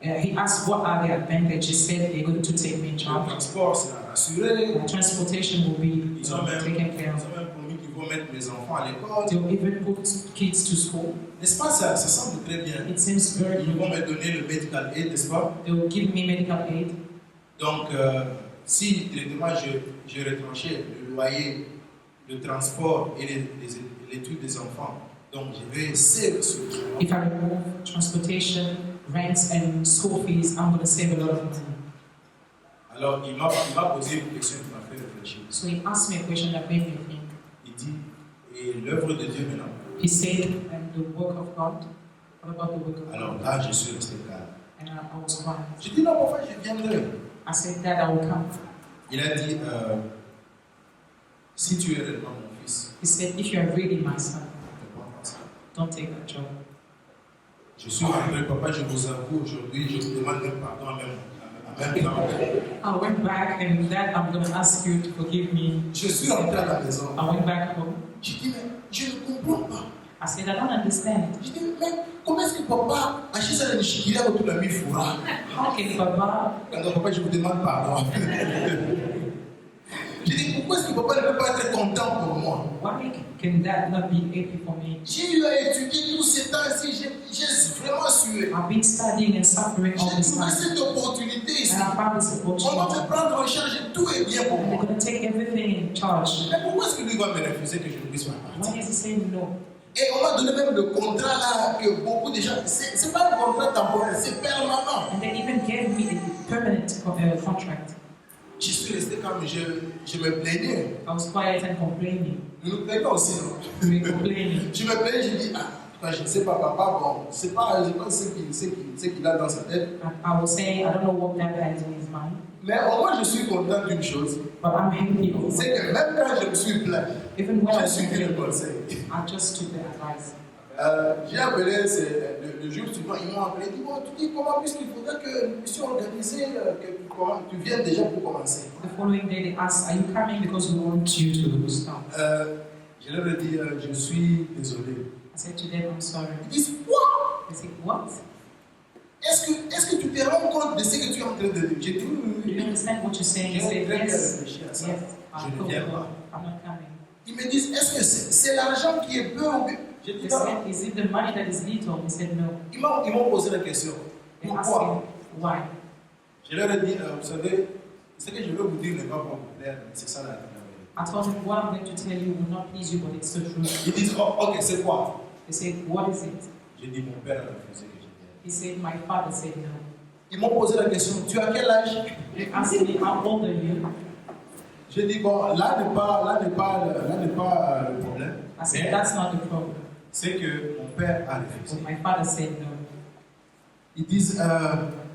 He asked what are the advantages. He said they're going to take me in Le charge. transport sera assuré. My transportation will be Ils ont même promis qu'ils vont mettre mes enfants à l'école. They'll even put kids to school. N'est-ce pas ça? Ça semble très bien. It seems very Ils vont good. me donner le medical aid, n'est-ce pas? They will give me medical aid. Donc, si directement je retranchais le loyer, le transport et l'étude des enfants, donc je vais save sur le travail. If I remove transportation, rents, and school fees, I'm going to save a lot of money. Alors, il m'a posé une question qui m'a fait réfléchir. So he asked me a question that made me think. Il dit, et l'œuvre de Dieu maintenant? He said, and the work of God? What about the work of Alors God? là, je suis resté calme. And I was quiet. J'ai dit, non, papa, je viendrai. I said, Dad, I will come. Il a dit, si tu es réellement mon fils, He said, if you are really my son, ne prends pas ça. don't take that job. Je suis rentré, papa, je vous avoue, aujourd'hui, je vous demande même pardon en même temps. I went back, and Dad, I'm going to ask you to forgive me. Je suis rentré à la maison. I went back home. J'ai dit, mais je ne comprends pas. I said, I don't understand. J'ai dit, mais comment est-ce que papa achète ça dans le chiquilla autour de la mi-foura? How can Papa? Quand papa, je vous demande pardon. J'ai dit, pourquoi est-ce que papa ne peut pas être content pour moi? Why can Dad not be happy for me? J'ai eu à étudier tous ces temps-ci, j'ai vraiment sué. I've been studying and suffering all J'ai this trouvé time. cette opportunité ici. And I found this On va opportunity. me prendre en charge et tout est bien pour And they're moi. going to take everything in charge. Mais pourquoi est-ce que lui va me refuser que je ne puisse pas partir? Why is he saying no? Et on m'a donné même le contrat là que beaucoup de gens. C'est pas un contrat temporaire, c'est permanent. And they even gave me a permanent contract. Je suis resté calme, je me plaignais. I was quiet and complaining. Nous nous plaignons aussi, non? We were complaining. Je me plaignais, je dis, je ne sais pas, papa, bon, c'est pas, je pense ce qu'il a dans sa tête. And I was saying, I don't know what that has in his mind, Mais au moins, je suis content d'une chose, but I'm happy of c'est it. que même quand je me suis plaint, Even when I j'ai was suivi le complaining, conseil. I just took the advice. J'ai appelé le jour suivant, ils m'ont appelé, ils m'ont dit comment, puisqu'il faudrait que nous puissions organiser, que tu viennes déjà pour commencer. The following day, they asked, "Are you coming because we want you to start?" Je leur ai dit, je suis désolé. I said to them, "I'm sorry." Ils disent, quoi? They said, "What? Est-ce que tu te rends compte de ce que tu es en train de dire? J'ai dit, Do oui, you oui. understand what you're saying?" He J'ai said, très bien "Yes, réfléchi à ça. yes." Je I ne thought, viens "No, pas. I'm not coming." Ils me disent, est-ce que c'est l'argent qui est peu ou bien? J'ai dit, They non. said, "Is it the money that is little?" He said, "No." Ils m'ont posé la question. They asked Pourquoi? him, "Why?" Je leur ai dit, vous savez, ce que je vais vous dire ne va pas vous plaire, mais c'est ça la vérité. I told him, "What I'm going to tell you will not please you, but it's the truth." Ils disent, oh, ok, c'est quoi? They said, "What is it?" J'ai dit, mon père a refusé que je vienne. He said, "My father said no." Ils m'ont posé la question, tu as quel âge? They asked me, "How old are you?" J'ai dit, bon, là n'est pas le problème. I said, Mais "That's not the problem." c'est que mon père a refusé. But my father said no. Ils disent,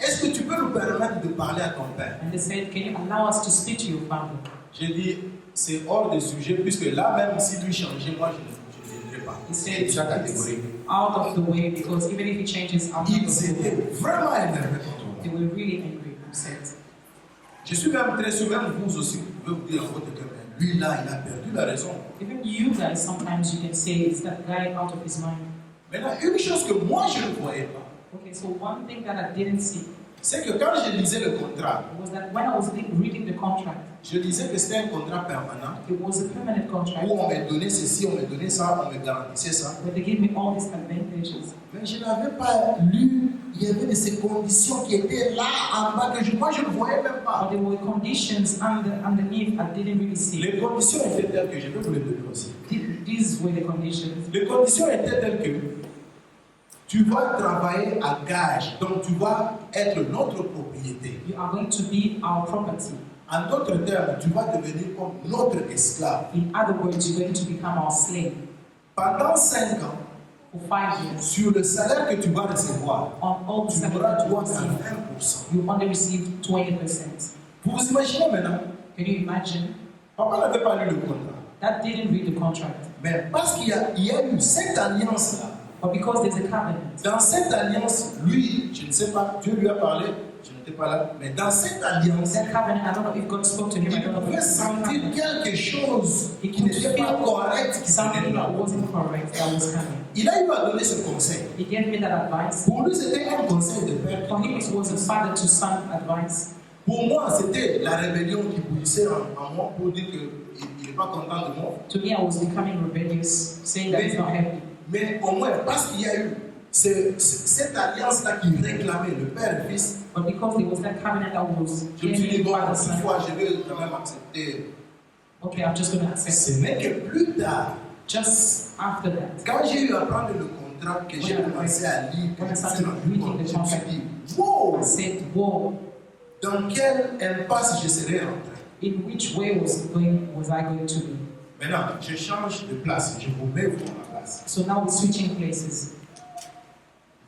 est-ce que tu peux nous permettre de parler à ton père? And they said, "Can you allow us to speak to your father?" J'ai dit, c'est hors de sujet, puisque là même si lui changeait, moi je ne viendrai pas. He C'est said, déjà "It's catégorique. out of the way because even if he changes, I'm not Ils going to étaient go." vraiment énervés contre moi. They were really angry, upset. Je suis même très sûr, même vous aussi, vous pouvez vous dire en votre cœur, mais lui là, il a perdu la raison. Even you guys, sometimes you can say it's that guy out of his mind. Maintenant, une chose que moi je ne voyais pas, Okay, so one thing that I didn't see c'est que quand je lisais le contrat, was that when I was reading the contract, je disais que c'était un contrat permanent it was a permanent contract où on me donnait ceci, on me donnait ça, on me garantissait ça. where they gave me all these advantages. Mais je n'avais pas lu, il y avait de ces conditions qui étaient là en bas que moi je ne voyais même But pas. there were conditions underneath I didn't really see. Les conditions étaient telles que je vais vous les donner aussi. These were the conditions. Les conditions étaient telles que tu vas travailler à gage, donc tu vas être notre propriété. You are going to be our property. En d'autres termes, tu vas devenir comme notre esclave. In other words, you're going to become our slave. Pendant 5 ans, For 5 years, sur le salaire que tu vas recevoir, on all the tu salary auras that you droit à receive, 20%. you only receive 20%. Vous vous imaginez maintenant, Can you imagine? papa n'avait pas lu le contrat. That didn't read the contract. Mais parce qu'il y a eu cette alliance-là, But because there's a covenant, dans cette alliance, lui, je ne sais pas, Dieu lui a parlé, je n'étais pas là, mais dans cette alliance, that covenant, I don't know if God spoke to him, I il don't know pouvait if sentir quelque chose he qui could n'était pas feel correct qui s'en something là. that wasn't correct that was coming. Il a eu à donner ce conseil. He gave me that advice. Pour lui, c'était un conseil de père. For him, it was a father to son advice. Pour moi, c'était la rébellion qui bouillissait en moi pour dire qu'il n'est pas content de moi. To me, I was becoming rebellious, saying that he's not happy. Mais au moins, parce qu'il y a eu cette alliance-là qui réclamait le père et le fils, But because there was that covenant that was je me suis dit, given bon, father cette son, fois, je vais quand même accepter. okay, I'm just going to accept Ce it. n'est que plus tard, Just after that, quand j'ai eu à prendre le contrat, que j'ai commencé à lire, que When I je me started suis rendu reading compte, the je me suis contract, dit, wow, I said, whoa, dans quelle impasse je serais rentré. in which way was I going to be? Maintenant, je change de place, je vous mets vous à ma place. So now we're switching places.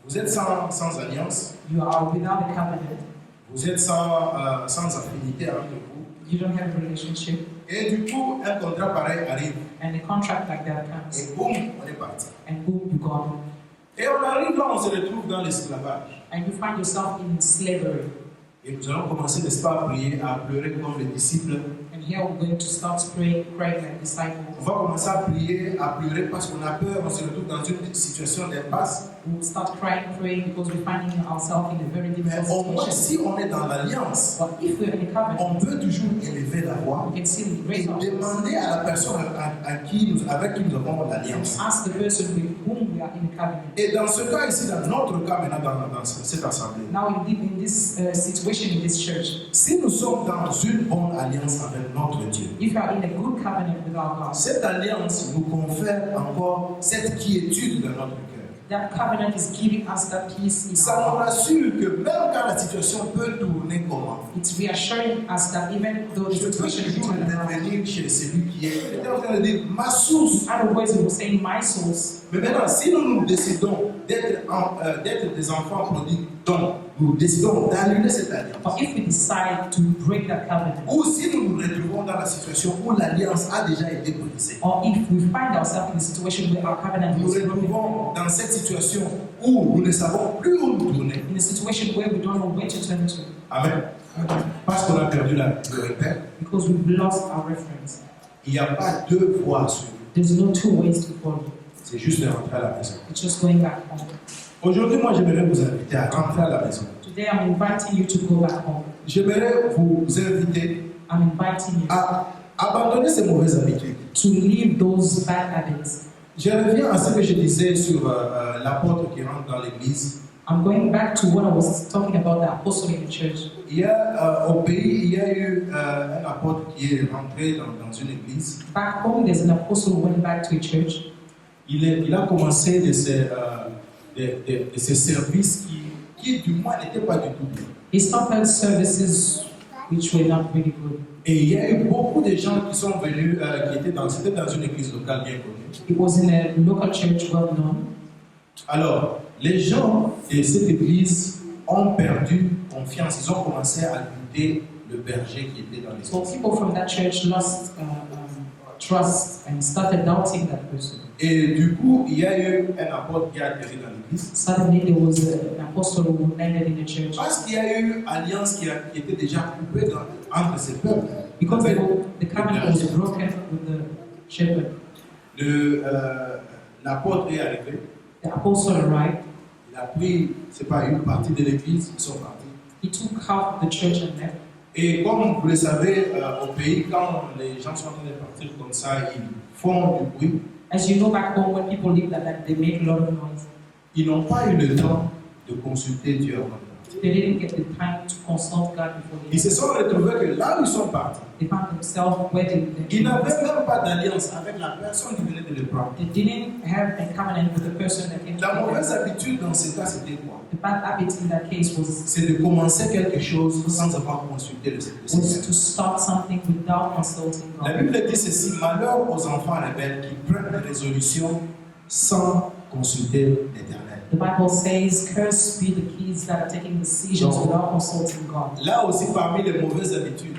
Vous êtes sans alliance, You are without a covenant. vous êtes sans affinité entre vous. You don't have a relationship. Et du coup, un contrat pareil arrive. And a contract like that comes. Et boum, on est parti. And boom, you're gone. Et on arrive là, on se retrouve dans l'esclavage. And you find yourself in slavery. Et nous allons commencer, n'est-ce pas, à prier, à pleurer comme les disciples. And here we're going to start praying like disciples. On va commencer à prier, à pleurer parce qu'on a peur, on se retrouve dans une situation d'impasse. We will start praying because we're finding ourselves in a very Mais difficult au moins, situation. si on est dans l'alliance, But if we're in a covenant, on peut toujours élever la voix we can still et raise our voice demander à la personne avec qui nous avons l'alliance. and ask the person with whom we are in a covenant. Et dans ce cas ici, dans notre cas maintenant, dans cette assemblée, Now in this situation in this church, si nous sommes dans une bonne alliance avec notre Dieu, if you are in a good covenant with our God, cette alliance nous confère encore cette quiétude dans notre cœur. That covenant is giving us that peace in Ça our nous heart. rassure que même quand la situation peut tourner comment, It's reassuring us that even though the je peux situation is toujours turning around. revenir chez celui qui est. Il était en train de dire ma source. In other words, he was saying, my source. Mais maintenant, si nous décidons d'être des enfants prodigues, donc nous décidons d'annuler cette alliance, But if we decide to break that covenant, ou si nous nous retrouvons dans la situation où l'alliance a déjà été brisée, or if we find ourselves in a situation where our covenant nous is nous broken, retrouvons dans cette situation où nous ne savons plus où nous tourner. in a situation where we don't know where to turn to, Amen. Parce qu'on a perdu le repère, because we've lost our reference. il n'y a pas deux voies à suivre. There's no two ways to follow. C'est juste de rentrer à la maison. It's just going back home. Aujourd'hui, moi, j'aimerais vous inviter à rentrer à la maison. Today I'm inviting you to go back home. J'aimerais vous inviter I'm inviting you à abandonner ces mauvaises habitudes. to leave those bad habits. Je reviens à ce que je disais sur l'apôtre qui rentre dans l'église. I'm going back to what I was talking about, the apostle in the church. Il y a, au pays, il y a eu un apôtre qui est rentré dans une église. Back home, there's an apostle who went back to a church. Il a commencé de ces services qui, du moins, n'étaient pas du tout bien. He started services which were not really good. Et il y a eu beaucoup de gens qui sont venus, c'était dans une église locale bien connue. It was in a local church well known. Alors, les gens de cette église ont perdu confiance. Ils ont commencé à douter le berger qui était dans So l'église. people from that church lost trust and started doubting that person. Et du coup, il y a eu un apôtre qui a atterri dans l'église. Suddenly there was an apostle who landed in the church. Parce qu'il y a eu alliance qui était déjà coupée entre ces peuples. Because the covenant was broken with the shepherd. L'apôtre est arrivé. The apostle arrived. Il a pris, c'est pas une partie de l'église, ils sont partis. He took half of the church and left. Et comme vous le savez, au pays, quand les gens sont en train de partir comme ça, ils font du bruit. As you know, back home, when people leave like that, they make a lot of noise. Ils n'ont pas eu le temps de consulter Dieu avant de partir. They didn't get the time to consult God before they Ils se sont retrouvés que là où ils sont partis, They found themselves wedding. ils n'avaient même pas d'alliance avec la personne qui venait de les prendre. They didn't have a covenant with the person that came to La them. mauvaise habitude dans ce cas, c'était quoi? The bad habit in that case was C'est de commencer quelque chose sans avoir consulté le Seigneur. to start something without consulting La God. Bible dit ceci: malheur aux enfants rebelles qui prennent des résolutions sans consulter l'Éternel. The Bible says, "Cursed be the kids that are taking decisions without consulting God." Là aussi, parmi les mauvaises habitudes,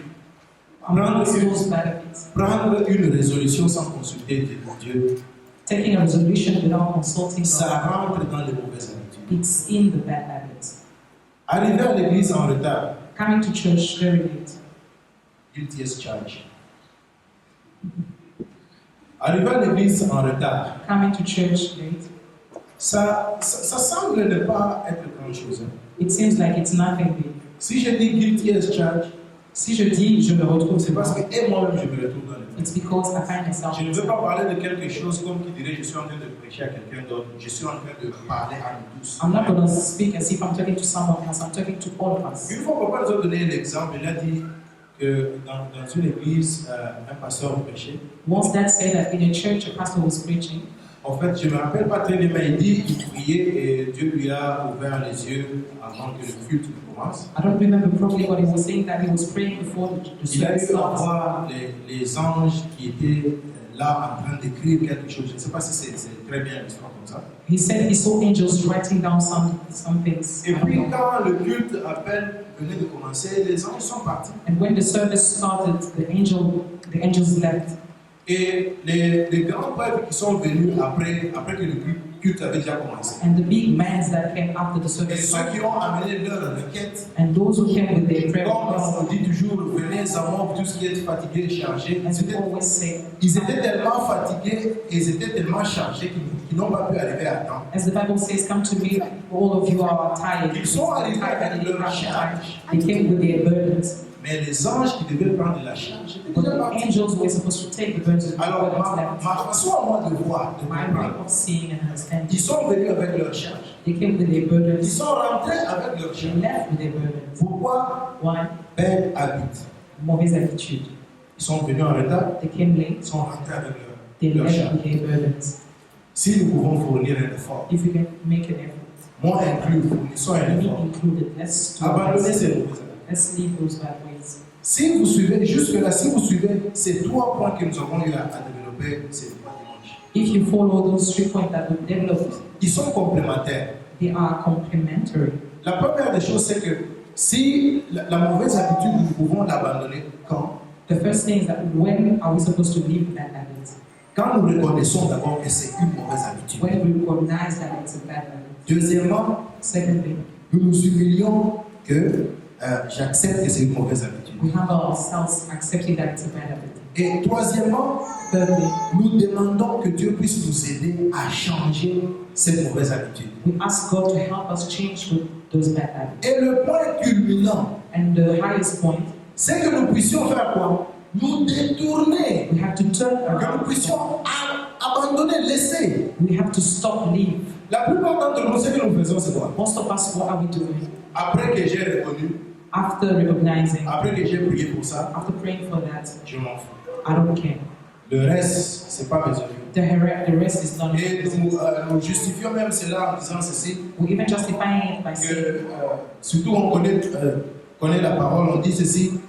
Amongst those bad habits, prendre une résolution sans consulter Dieu, taking a resolution without consulting ça God, rentre dans les mauvaises habitudes. it's in the bad habits. Arriver à l'église en retard, Coming to church very late. guilty as charged. Arriver à l'église en retard, Coming to church late. ça semble ne pas être grand-chose. It seems like it's nothing big. Si je dis guilty as charged, Si je dis je me retrouve, c'est parce que et moi-même je me retrouve dans l'église. it's because I find myself. Je ne veux pas parler de quelque chose comme qui dirait je suis en train de prêcher à quelqu'un d'autre. Je suis en train de parler à nous tous. I'm not going to speak as if I'm talking to someone else. I'm talking to all of us. Une fois, papa nous a donné l'exemple. Il a dit que dans une église, un pasteur prêchait. Once Dad said that in a church, a pastor was preaching. En fait, je ne me rappelle pas très bien, mais il dit qu'il priait et Dieu lui a ouvert les yeux avant que le culte ne commence. I don't remember properly what he was saying, that he was praying before the Il a service eu à starts. voir les anges qui étaient là en train d'écrire quelque chose. Je ne sais pas si c'est très bien l'histoire comme ça. He said he saw angels writing down some things. Et puis, quand le culte appel venait de commencer, les anges sont partis. And when the service started, the angels left. Et les grands prêtres qui sont venus après que le culte avait déjà commencé. And the big men that came after the Et service ceux started. qui ont amené leur requête, And those who came with their prayer comme requests. on dit toujours, venez à moi, tous qui êtes fatigués et chargés. As we always say, Ils étaient tellement fatigués et ils étaient tellement chargés qu'ils n'ont pas pu arriver à temps. as the Bible says, come to me, all of you are tired. Ils sont arrivés avec and leur you have charge. They came with their burdens. Mais les anges qui devaient prendre la charge étaient But déjà the partis. angels were supposed to take the burdens of the Alors, burdens ma left. façon à moi de voir, de My way comprendre, of seeing and understanding. ils sont venus avec leur charge. They came with their Ils burdens. sont rentrés avec leur They charge. left with their burdens. Pourquoi? Why? Belle habitude. Mauvaise attitude. Ils sont venus en retard, They came late. ils sont rentrés avec They leur left charge. with their burdens. Si nous pouvons fournir un effort, if you can make an effort. moi inclus, fournissons un Me effort. included. Let's do Abandonnez this. ces mauvaises habitudes. Let's leave those bad ways. Si vous suivez, jusque-là, si vous suivez ces 3 points que nous avons eu à développer ces 3 dimanches, If you follow those 3 points that we've developed, ils sont complémentaires. they are complementary. La première des choses, c'est que si la mauvaise habitude, nous pouvons l'abandonner quand The first thing is that when are we supposed to leave that habit? Quand nous reconnaissons d'abord que c'est une mauvaise habitude. When we recognize that it's a bad habit. Deuxièmement, Secondly, nous nous humilions que j'accepte que c'est une mauvaise habitude. we humble ourselves accepting that it's a bad habit. Et troisièmement, Thirdly, nous demandons que Dieu puisse nous aider à changer cette mauvaise habitude. we ask God to help us change those bad habits. Et le point culminant, And the highest point, c'est que nous puissions faire quoi? Nous détourner. we have to turn Que nous around. puissions abandonner, laisser. We have to stop, leave. La plupart d'entre nous, ce que nous faisons, c'est quoi? Most of us, what are we doing? Après que j'ai reconnu, After recognizing, après que j'ai prié pour ça, after praying for that, je m'en fous. I don't care. Le reste, c'est pas besoin. The rest is not. Et nous justifions même cela en disant ceci, We're even justifying it by que saying, surtout on connaît la parole, on dit ceci,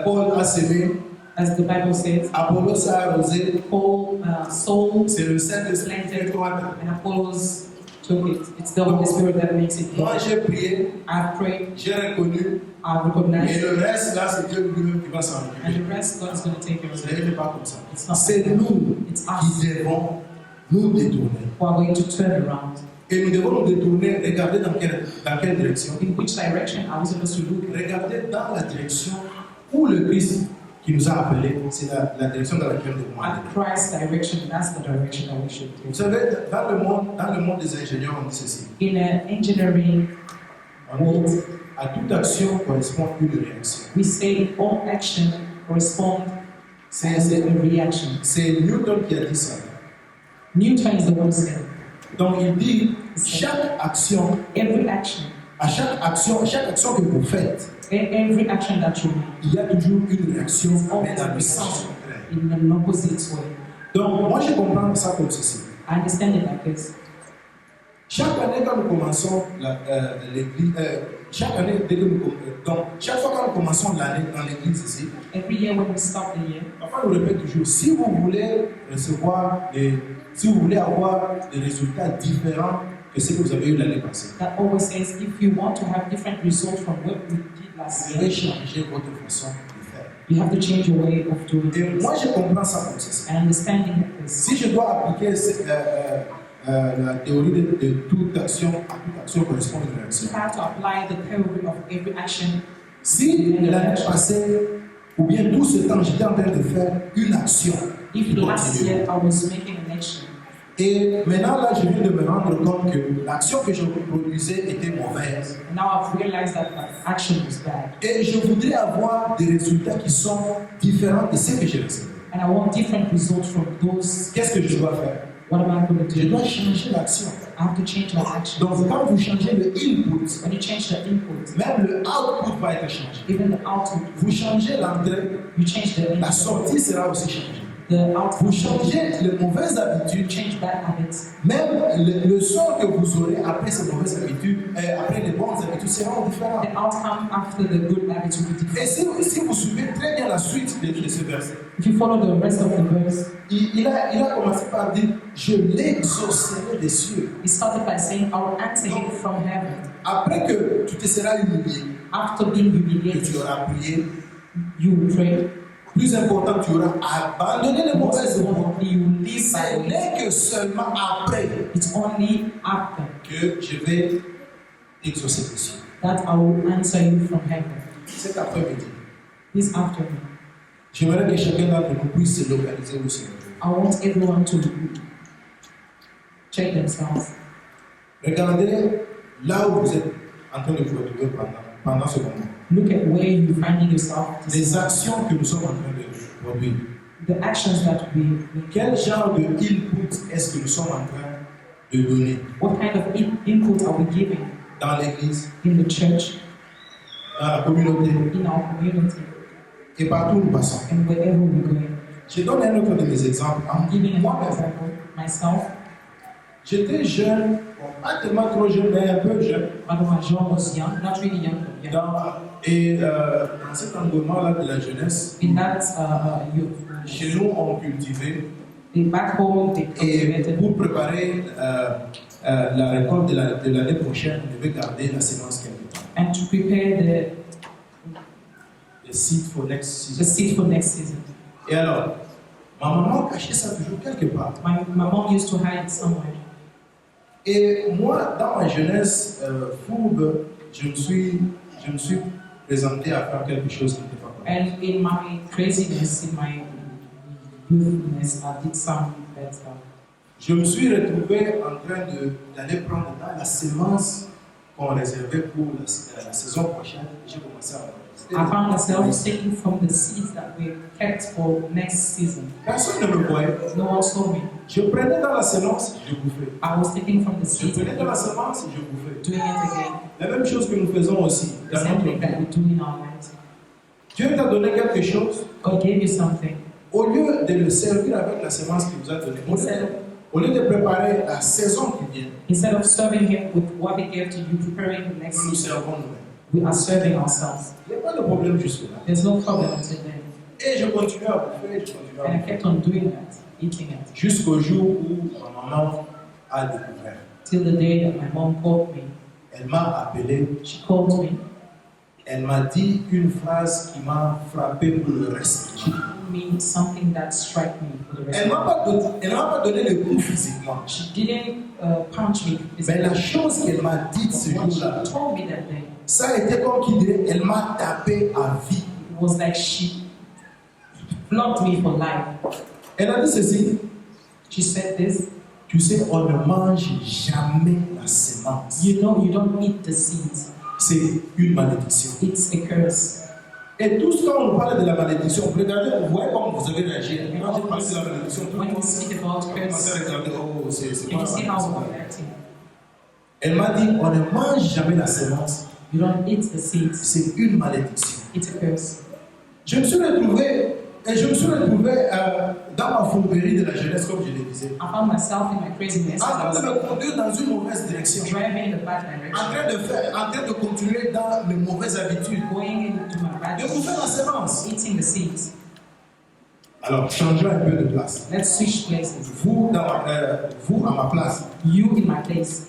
Paul a semé, as the Bible says, Apollos a arrosé, Paul sold c'est le Saint-Esprit qui planted doit. and Apollos took it. It's the Holy Spirit that makes it. Moi j'ai prié, I've prayed, j'ai reconnu, I've et recognized, le reste là c'est Dieu lui-même qui va s'en and occuper. the rest God is going to take care of Ce it. n'est pas comme ça. It's not C'est nous It's us qui devons nous détourner. who are going to turn around. Et nous devons nous détourner, regarder dans quelle direction. In which direction are we supposed to look? Regardez dans la direction où le Christ qui nous a appelés, c'est la direction dans laquelle nous devons aller. At Christ's direction, that's the direction that we should Vous take. savez, dans le monde des ingénieurs, on dit ceci. In engineering, On dit, à toute action correspond une réaction. we say all action corresponds C'est as a reaction. Newton qui a dit ça. Newton is the one saying, Donc il dit, chaque action, every action, chaque action que vous faites, every action that you make, il y a toujours une réaction, is mais dans le always sens result contraire. in an opposite way. Donc moi je comprends ça comme ceci. I understand it like this. Chaque année quand nous commençons l'église, chaque année dès que donc chaque fois quand nous commençons l'année dans l'église ici, Every year when we start the year, papa nous répète toujours, si vous voulez si vous voulez avoir des résultats différents que ce que vous avez eu l'année passée, that always says if you want to have different results from what we did last vous devez year, changer votre façon de faire. you have to change your way of doing Et things. moi je comprends ça comme ceci. And understanding this, Si je dois appliquer la théorie de toute action, à toute action correspond à une réaction. you have to apply the theory of every action. Si l'année passée, ou bien tout ce temps, j'étais en train de faire une action, If qui last continue. year I was making an action, Et maintenant, là, je viens de me rendre compte que l'action que je produisais était mauvaise. and now I've realized that that action was bad, Et je voudrais avoir des résultats qui sont différents de ceux que j'ai reçus. and I want different results from those. Qu'est-ce que je dois faire? What am I going to Je do? dois changer l'action. I have to change my action. Donc, quand vous changez le input, When you change the input, même le output va être changé. even the output, Vous changez l'entrée, you change the la input. sortie sera aussi changée. The Vous output, changez les mauvaises you habitudes, change bad habits. même le son que vous aurez après ces mauvaises habitudes, après les bonnes habitudes seront différents. The outcome after the good habits will be Et different. si vous suivez très bien la suite de ce verset, If you follow the rest of the verse, il a commencé par dire, je l'exaucerai des cieux. he started by saying, I will answer him from heaven. Après que tu te seras humilié, After being que humiliated, tu auras prié, you will pray. plus important, tu auras abandonné les Most mauvaises voies. importantly, you will live by Ce it. n'est que seulement après It's only after que je vais exaucer les cieux. that I will answer you from heaven. Cet après-midi, This afternoon, j'aimerais que chacun d'entre nous puisse se localiser où c'est. I want everyone to check themselves. Regardez là où vous êtes en train de vous retrouver pendant ce moment. Look at where you're finding yourself. Les actions que nous sommes en train de produire. The actions that we make. Quel genre de input est-ce que nous sommes en train de donner What kind of input are we giving dans l'église, in the church, dans la communauté in our community, et partout où nous passons? and wherever we're going? Je donne un autre de mes exemples. I'm giving an Moi-même, example myself. j'étais jeune, bon, pas tellement trop jeune, mais un peu jeune. When my John was young, not really young, but young. Dans cet engouement-là de la jeunesse, In that youth, chez nous, on cultivait. back home, they Et cultivated. pour préparer la récolte de l'année prochaine, on devait garder la sémence quelque temps. And to prepare Le seed for next the season. seed for next season. Et alors, ma maman cachait ça toujours quelque part. My mom used to hide it somewhere. Et moi, dans ma jeunesse fourbe, je me suis présenté à faire quelque chose qui n'était pas correct. And in my craziness, in my youthness, I did some bad stuff. Je me suis retrouvé en train d'aller prendre dans la sémence qu'on réservait pour la saison prochaine. J'ai commencé à enregistrer. I found myself taking from the seeds that were kept for next season. Personne ne me voyait. No one saw me. Je prenais dans la sémence, je bouffais. I was taking from the Je seeds prenais and dans la sémence, je bouffais. doing it again. La même chose que nous faisons aussi The dans same notre thing that vie. we do in our lives. Dieu t'a donné quelque chose, God gave you something. au lieu de le servir avec la sémence qu'il vous a donnée, au lieu de préparer la saison qui vient, Instead of serving Him with what He gave to you, preparing the next nous nous season, servons nous-mêmes. we are serving ourselves. Il n'y a pas de problème jusque-là. There's no problem until then. Et je continue à bouffer, je continue à And I bouffer. kept on doing that, eating it, Jusqu'au jour où ma maman a découvert. till the day that my mom called me. Elle m'a appelé, She called me. elle m'a dit une phrase qui m'a frappé pour le reste. She told me something that struck me for the rest Elle of ne m'a pas donné le coup physiquement. She didn't punch me. Mais la chose qu'elle m'a dite ce What jour-là, she told me that day, ça a été comme qui dirait, elle m'a tapé à vie. it was like she flogged me for life. Elle a dit ceci, She said this, tu sais, on ne mange jamais la sémence. you know, you don't eat the seeds. C'est une malédiction. It's a curse. Et tout ce quand on parle de la malédiction, regardez, vous voyez comment vous avez réagi. Quand j'ai parlé de la malédiction, tout le When monde we speak about commençait curse, à regarder, oh, c'est can pas you see how la we're acting? Elle m'a dit, on ne mange jamais la sémence. You don't eat the seeds. C'est une malédiction. It's a curse. Je me suis retrouvé dans ma fourberie de la jeunesse, comme je le disais, I found myself in my craziness. en I train was de me conduire dans une mauvaise direction, driving in the bad en direction, train de continuer dans mes mauvaises habitudes, going into my bad de bouffer la direction, sémence. eating the seeds. Alors, changeons un peu de place. Let's switch places. Vous à ma place. You in my place.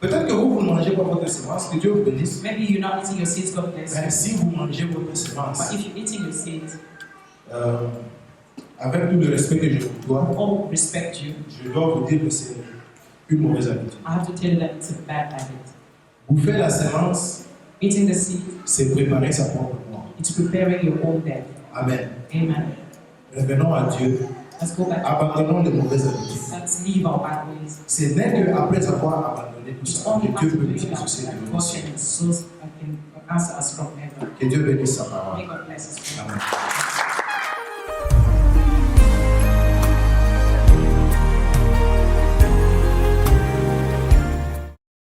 Peut-être que vous ne mangez pas votre sémence, que Dieu vous bénisse. Maybe you're not eating your seeds, God bless Mais you. si vous mangez votre sémence, But if you're eating your seeds, avec tout le respect que je vous dois, all respect you, je dois vous dire que c'est une mauvaise habitude. I have to tell you that it's a bad habit. Bouffer la sémence, Eating the seed, c'est préparer sa propre mort. it's preparing your own death. Amen. Amen. Revenons à Dieu. Let's go back. Abandonnons les mauvaises habitudes. Let's leave our bad ways. C'est dès qu'après avoir abandonné tout It's ça, only que Dieu after peut nous doing that exaucer that de God nos can answer us from heaven. Que Dieu bénisse sa parole. May God bless us. Amen.